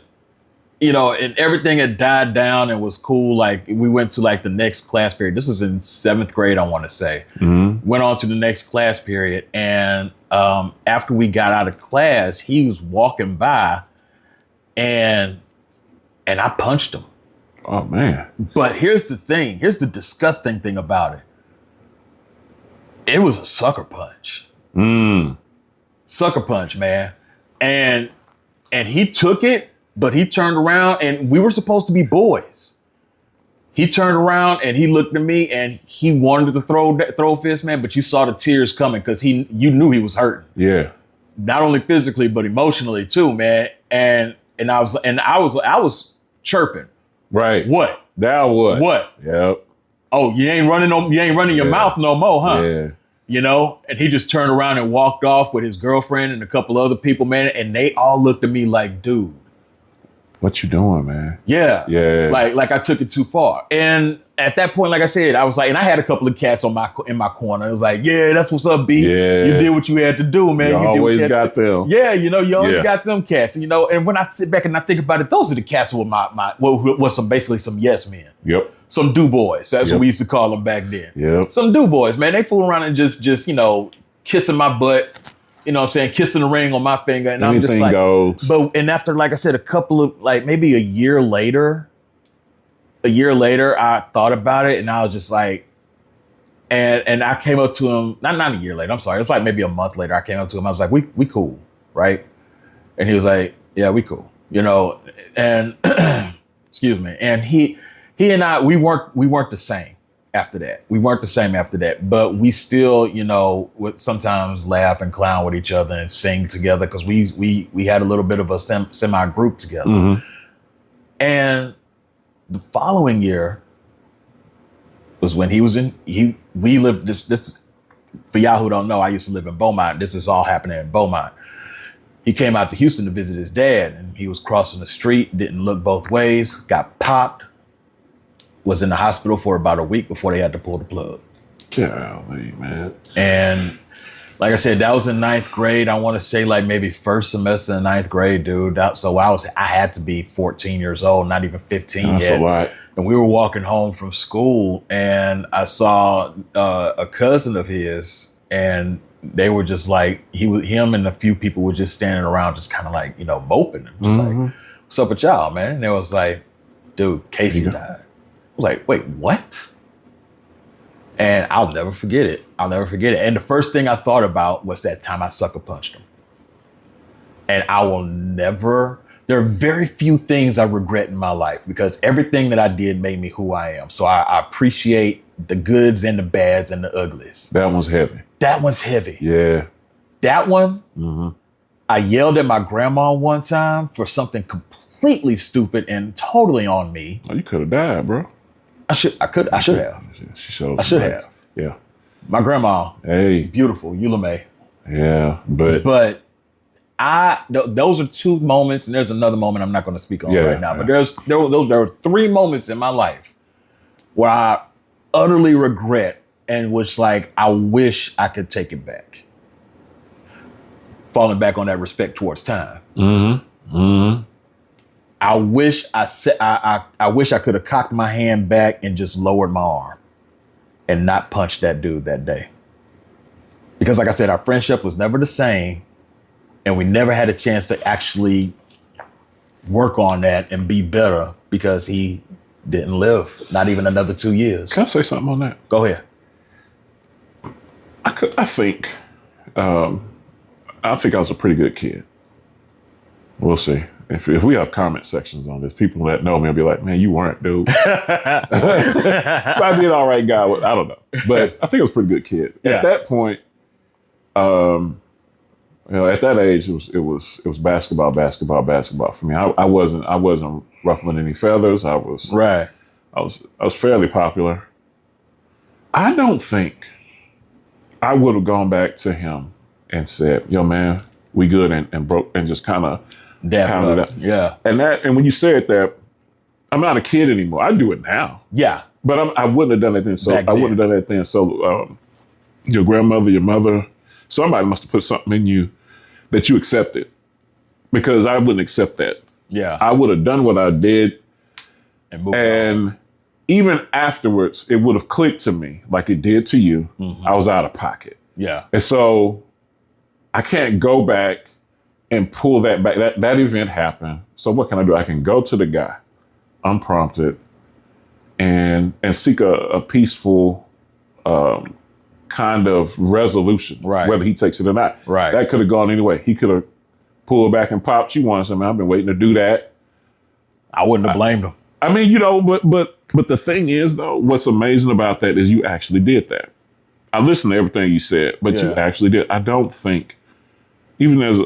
Speaker 2: and everything had died down and was cool. Like we went to like the next class period. This was in 7th grade, I want to say. Went on to the next class period. And after we got out of class, he was walking by and I punched him.
Speaker 1: Oh, man.
Speaker 2: But here's the thing. Here's the disgusting thing about it. It was a sucker punch. Sucker punch, man. And he took it. But he turned around and we were supposed to be boys. He turned around and he looked at me and he wanted to throw a fist, man, but you saw the tears coming because you knew he was hurting.
Speaker 1: Yeah.
Speaker 2: Not only physically, but emotionally too, man. And I was chirping.
Speaker 1: Right.
Speaker 2: What?
Speaker 1: That what?
Speaker 2: What?
Speaker 1: Yep.
Speaker 2: Oh, you ain't running your mouth no more, huh?
Speaker 1: Yeah.
Speaker 2: And he just turned around and walked off with his girlfriend and a couple other people, man. And they all looked at me like, dude.
Speaker 1: What you doing, man?
Speaker 2: Yeah.
Speaker 1: Yeah.
Speaker 2: Like I took it too far. And at that point, like I said, I was like, and I had a couple of cats in my corner. It was like, yeah, that's what's up, B.
Speaker 1: Yeah.
Speaker 2: You did what you had to do, man.
Speaker 1: You always got them.
Speaker 2: Yeah, you always got them cats. And when I sit back and I think about it, those are the cats with basically some yes men.
Speaker 1: Yep.
Speaker 2: Some do boys. That's what we used to call them back then.
Speaker 1: Yep. Some
Speaker 2: do boys, man. They fool around and just kissing my butt. You know what I'm saying? Kissing the ring on my finger. And
Speaker 1: anything
Speaker 2: I'm just like,
Speaker 1: goes.
Speaker 2: And after, like I said, a couple of, like maybe a year later, I thought about it and I was just like, and I came up to him, not a year later, I'm sorry. It was like maybe a month later. I came up to him. I was like, we cool, right? And he was like, yeah, we cool, and excuse me. And he and I, we weren't the same. After that, we weren't the same after that, but we still, would sometimes laugh and clown with each other and sing together because we had a little bit of a semi group together. And the following year was when we lived this for y'all who don't know, I used to live in Beaumont. This is all happening in Beaumont. He came out to Houston to visit his dad and he was crossing the street, didn't look both ways, got popped. Was in the hospital for about a week before they had to pull the plug.
Speaker 1: Golly, man.
Speaker 2: And like I said, that was in 9th grade. I want to say like maybe first semester in 9th grade, dude. So I had to be 14 years old, not even 15
Speaker 1: That's
Speaker 2: yet.
Speaker 1: a lot.
Speaker 2: And we were walking home from school and I saw a cousin of his and they were just like, him and a few people were just standing around, just kind of like, moping. Just like, what's up with y'all, man? And it was like, dude, Casey died. I was like, wait, what? And I'll never forget it. And the first thing I thought about was that time I sucker punched him. And I will never, there are very few things I regret in my life because everything that I did made me who I am. So I appreciate the goods and the bads and the uglies.
Speaker 1: That one's heavy.
Speaker 2: Yeah. That one,
Speaker 1: Mm-hmm.
Speaker 2: I yelled at my grandma one time for something completely stupid and totally on me.
Speaker 1: Oh, you could have died, bro.
Speaker 2: I should have. I should have.
Speaker 1: Yeah.
Speaker 2: My grandma,
Speaker 1: Hey.
Speaker 2: beautiful, Eula May.
Speaker 1: Yeah, but
Speaker 2: those are two moments, and there's another moment I'm not going to speak on right now.
Speaker 1: Yeah.
Speaker 2: But there were three moments in my life where I utterly regret and was like, I wish I could take it back. Falling back on that respect towards time.
Speaker 1: Mm-hmm. Mm-hmm.
Speaker 2: I wish I wish I could have cocked my hand back and just lowered my arm and not punched that dude that day. Because like I said, our friendship was never the same. And we never had a chance to actually work on that and be better because he didn't live, not even another 2 years.
Speaker 1: Can I say something on that?
Speaker 2: Go ahead.
Speaker 1: I think I was a pretty good kid. We'll see. If we have comment sections on this, people that know me will be like, man, you weren't, dude. I'd be an all right guy. I don't know. But I think I was a pretty good kid.
Speaker 2: Yeah.
Speaker 1: At that point, at that age, it was basketball for me. I wasn't ruffling any feathers. I was fairly popular. I don't think I would have gone back to him and said, yo, man, we good and broke and just kind of pounded up.
Speaker 2: Yeah.
Speaker 1: And when you said that, I'm not a kid anymore. I do it now.
Speaker 2: Yeah.
Speaker 1: But I wouldn't have done it then. So
Speaker 2: Back
Speaker 1: I wouldn't have done that then. So your grandmother, your mother, somebody must have put something in you that you accepted, because I wouldn't accept that.
Speaker 2: Yeah.
Speaker 1: I would have done what I did,
Speaker 2: And moved
Speaker 1: and
Speaker 2: on.
Speaker 1: even afterwards, it would have clicked to me like it did to you.
Speaker 2: Mhm.
Speaker 1: I was out of pocket.
Speaker 2: Yeah.
Speaker 1: And so I can't go back and pull that back. That event happened. So what can I do? I can go to the guy unprompted and seek a peaceful kind of resolution,
Speaker 2: Right.
Speaker 1: whether he takes it or not.
Speaker 2: Right.
Speaker 1: That could have gone anyway. He could have pulled back and popped you once. I mean, I've been waiting to do that.
Speaker 2: I wouldn't have blamed him.
Speaker 1: I mean, but the thing is, though, what's amazing about that is you actually did that. I listened to everything you said, but you
Speaker 2: Yeah.
Speaker 1: actually did. I don't think, even as a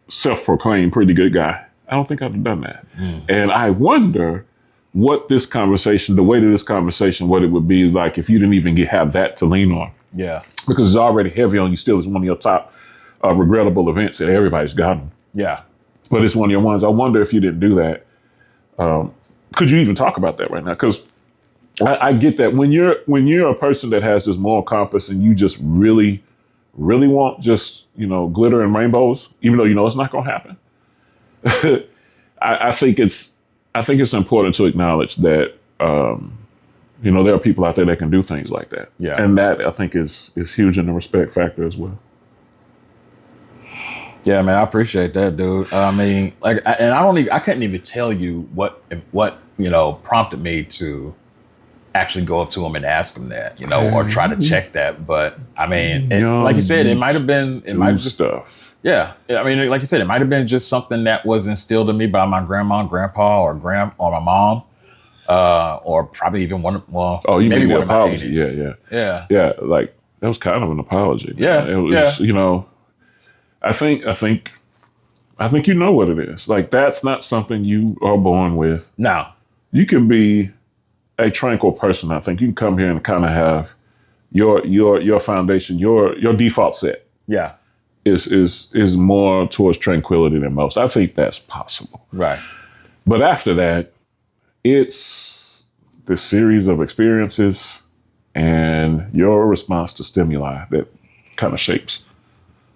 Speaker 1: self-proclaimed pretty good guy, I don't think I'd have done that. And I wonder what this conversation, the weight of this conversation, what it would be like if you didn't even have that to lean on.
Speaker 2: Yeah.
Speaker 1: Because it's already heavy on you still. It's one of your top regrettable events that everybody's gotten.
Speaker 2: Yeah.
Speaker 1: But it's one of your ones. I wonder if you didn't do that. Could you even talk about that right now? Because I get that when you're a person that has this moral compass and you just really want just, glitter and rainbows, even though it's not going to happen. I think it's important to acknowledge that there are people out there that can do things like that.
Speaker 2: Yeah.
Speaker 1: And that I think is huge in the respect factor as well.
Speaker 2: Yeah, man, I appreciate that, dude. I mean, I couldn't even tell you what prompted me to actually go up to him and ask him that, or try to check that. But I mean, like you said, it might have been,
Speaker 1: stuff.
Speaker 2: Yeah. I mean, like you said, it might have been just something that was instilled in me by my grandma and grandpa or my mom, or probably even one. Well,
Speaker 1: you
Speaker 2: maybe
Speaker 1: mean the
Speaker 2: one of my
Speaker 1: apology?
Speaker 2: aunties.
Speaker 1: Yeah.
Speaker 2: Yeah.
Speaker 1: Like that was kind of an apology.
Speaker 2: Yeah.
Speaker 1: It was, I think you know what it is. Like that's not something you are born with.
Speaker 2: No.
Speaker 1: You can be a tranquil person. I think you can come here and kind of have your foundation, your default set.
Speaker 2: Yeah.
Speaker 1: Is more towards tranquility than most. I think that's possible.
Speaker 2: Right.
Speaker 1: But after that, it's the series of experiences and your response to stimuli that kind of shapes.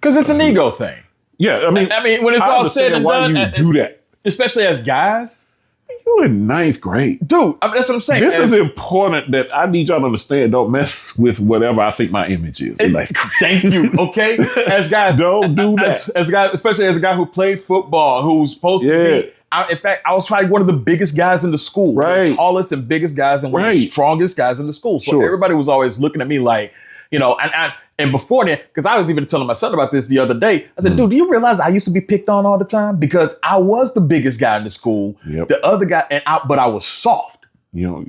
Speaker 2: Because it's an ego thing.
Speaker 1: Yeah, I mean,
Speaker 2: when it's all said and done,
Speaker 1: why you do that.
Speaker 2: especially as guys,
Speaker 1: You in ninth grade.
Speaker 2: Dude, I mean, that's what I'm saying.
Speaker 1: This is important that I need y'all to understand. Don't mess with whatever I think my image is. Like,
Speaker 2: thank you. Okay. As guys,
Speaker 1: don't do that.
Speaker 2: As a guy, especially as a guy who played football, who's supposed to be. In fact, I was probably one of the biggest guys in the school.
Speaker 1: Right.
Speaker 2: The tallest and biggest guys and one of the strongest guys in the school. So everybody was always looking at me like, you know, and before then, because I was even telling my son about this the other day. I said, dude, do you realize I used to be picked on all the time? Because I was the biggest guy in the school. Yep. The other guy, but I was soft.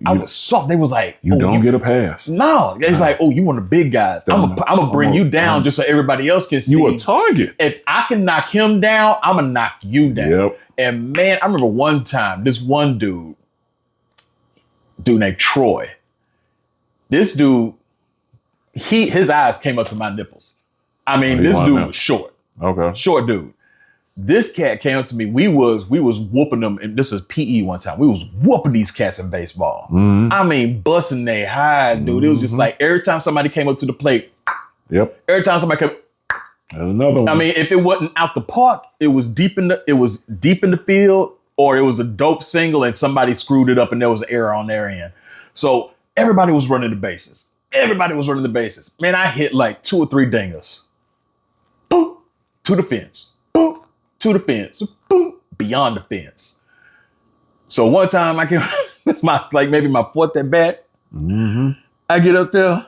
Speaker 2: I was soft. They was like,
Speaker 1: you don't get a pass.
Speaker 2: No. It's like, oh, you one of the big guys. I'm going to bring you down just so everybody else can see.
Speaker 1: You a target.
Speaker 2: If I can knock him down, I'm going to knock you down.
Speaker 1: Yep.
Speaker 2: And man, I remember one time, this one dude named Troy, this dude, his eyes came up to my nipples. I mean, this dude was short.
Speaker 1: Okay.
Speaker 2: Short dude. This cat came up to me. We was whooping them, and this is PE one time. We was whooping these cats in baseball. Mm-hmm. I mean, busting they hide, dude. It was just like every time somebody came up to the plate.
Speaker 1: Yep.
Speaker 2: Every time somebody came.
Speaker 1: There's another one.
Speaker 2: I mean, if it wasn't out the park, it was deep in the field, or it was a dope single and somebody screwed it up and there was an error on their end. So everybody was running the bases. Man, I hit like 2 or 3 dingers. Boom, to the fence. Boom, to the fence. Boom, beyond the fence. So one time I came, it's maybe my 4th at bat. Mm-hmm. I get up there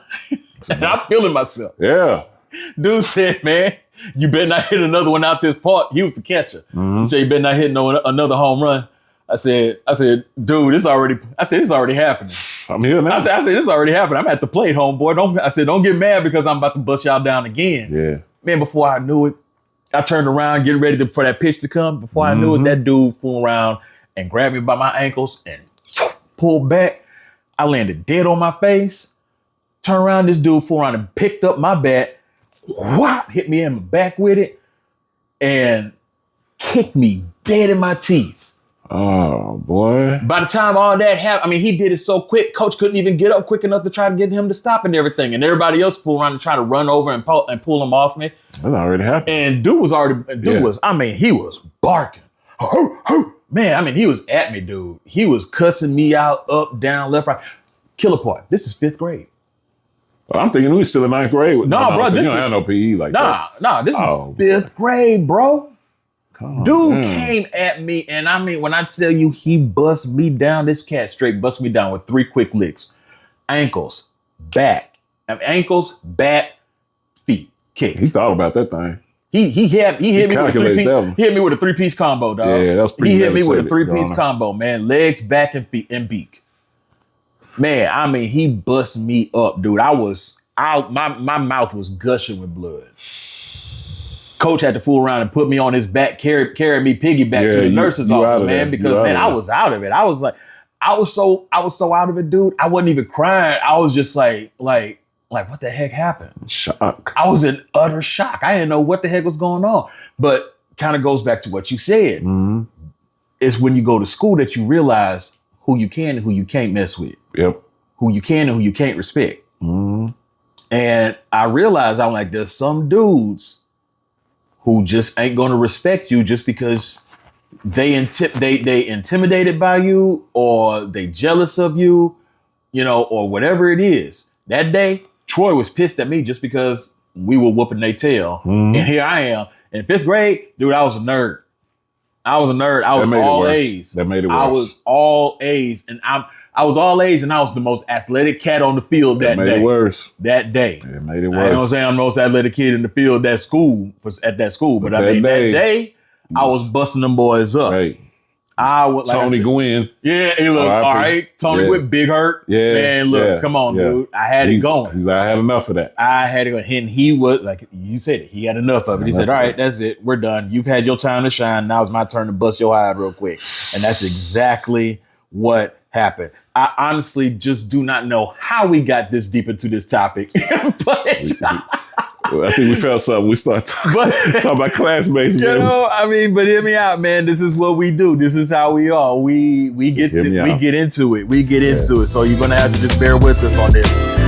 Speaker 2: and I'm feeling myself.
Speaker 1: Yeah.
Speaker 2: Dude said, man, you better not hit another one out this park. He was the catcher. Mm-hmm. He said, you better not hit another home run. I said, dude, it's already happening.
Speaker 1: I'm here now.
Speaker 2: I said, it's already happening. I'm at the plate, homeboy. Don't get mad because I'm about to bust y'all down again.
Speaker 1: Yeah.
Speaker 2: Man, before I knew it, I turned around, getting ready for that pitch to come. Before I knew it, that dude flew around and grabbed me by my ankles and pulled back. I landed dead on my face. Turned around, this dude flew around and picked up my bat. Whop, hit me in my back with it and kicked me dead in my teeth.
Speaker 1: Oh, boy.
Speaker 2: By the time all that happened, I mean, he did it so quick, coach couldn't even get up quick enough to try to get him to stop and everything. And everybody else flew around and try to run over and pull him off me.
Speaker 1: That already happened.
Speaker 2: And he was barking. Man, I mean, he was at me, dude. He was cussing me out, up, down, left, right. Killer part. This is 5th grade.
Speaker 1: I'm thinking we were still in 9th grade.
Speaker 2: Bro, this
Speaker 1: you don't have no PE like that.
Speaker 2: Nah, this is 5th grade, bro. Dude came at me, and I mean, when I tell you he bust me down, this cat straight bust me down with 3 quick licks. Ankles, back, feet, kick.
Speaker 1: He thought about that thing.
Speaker 2: He hit me with a 3-piece combo, dog.
Speaker 1: Yeah, that was pretty.
Speaker 2: He hit me with a 3-piece combo, man. Legs, back, and feet, and beak. Man, I mean, he bust me up, dude. My mouth was gushing with blood. Coach had to fool around and put me on his back, carry me piggyback to the nurse's office, man, because man, I was out of it. I was so out of it, dude. I wasn't even crying. I was just like, what the heck happened?
Speaker 1: Shock.
Speaker 2: I was in utter shock. I didn't know what the heck was going on. But kind of goes back to what you said. Mm-hmm. It's when you go to school that you realize who you can and who you can't mess with.
Speaker 1: Yep.
Speaker 2: Who you can and who you can't respect. Mm-hmm. And I realized I'm like, there's some dudes who just ain't going to respect you just because they intimidated by you or they jealous of you, or whatever it is. That day, Troy was pissed at me just because we were whooping their tail. Mm-hmm. And here I am in 5th grade, dude, I was a nerd. I was all A's.
Speaker 1: That made it worse.
Speaker 2: I was all A's, and I was all A's, and I was the most athletic cat on the field that day.
Speaker 1: It made it worse.
Speaker 2: That day.
Speaker 1: It made it worse.
Speaker 2: I don't say I'm the most athletic kid in the field at that school, but I mean, that day, I was busting them boys up.
Speaker 1: Right.
Speaker 2: Tony
Speaker 1: Gwynn.
Speaker 2: Yeah, he looked all right. Tony Gwynn, Big Hurt.
Speaker 1: Yeah.
Speaker 2: Man, look, come on, dude. I had it going.
Speaker 1: I had enough of that.
Speaker 2: I had it going. And he was, like you said it, he had enough of it. He said, all right, that's it. We're done. You've had your time to shine. Now it's my turn to bust your hide real quick. And that's exactly what happened. I honestly just do not know how we got this deep into this topic. But
Speaker 1: I think we felt something. We started talking about classmates.
Speaker 2: But hear me out, man. This is what we do. This is how we are. We get into it. So you're gonna have to just bear with us on this.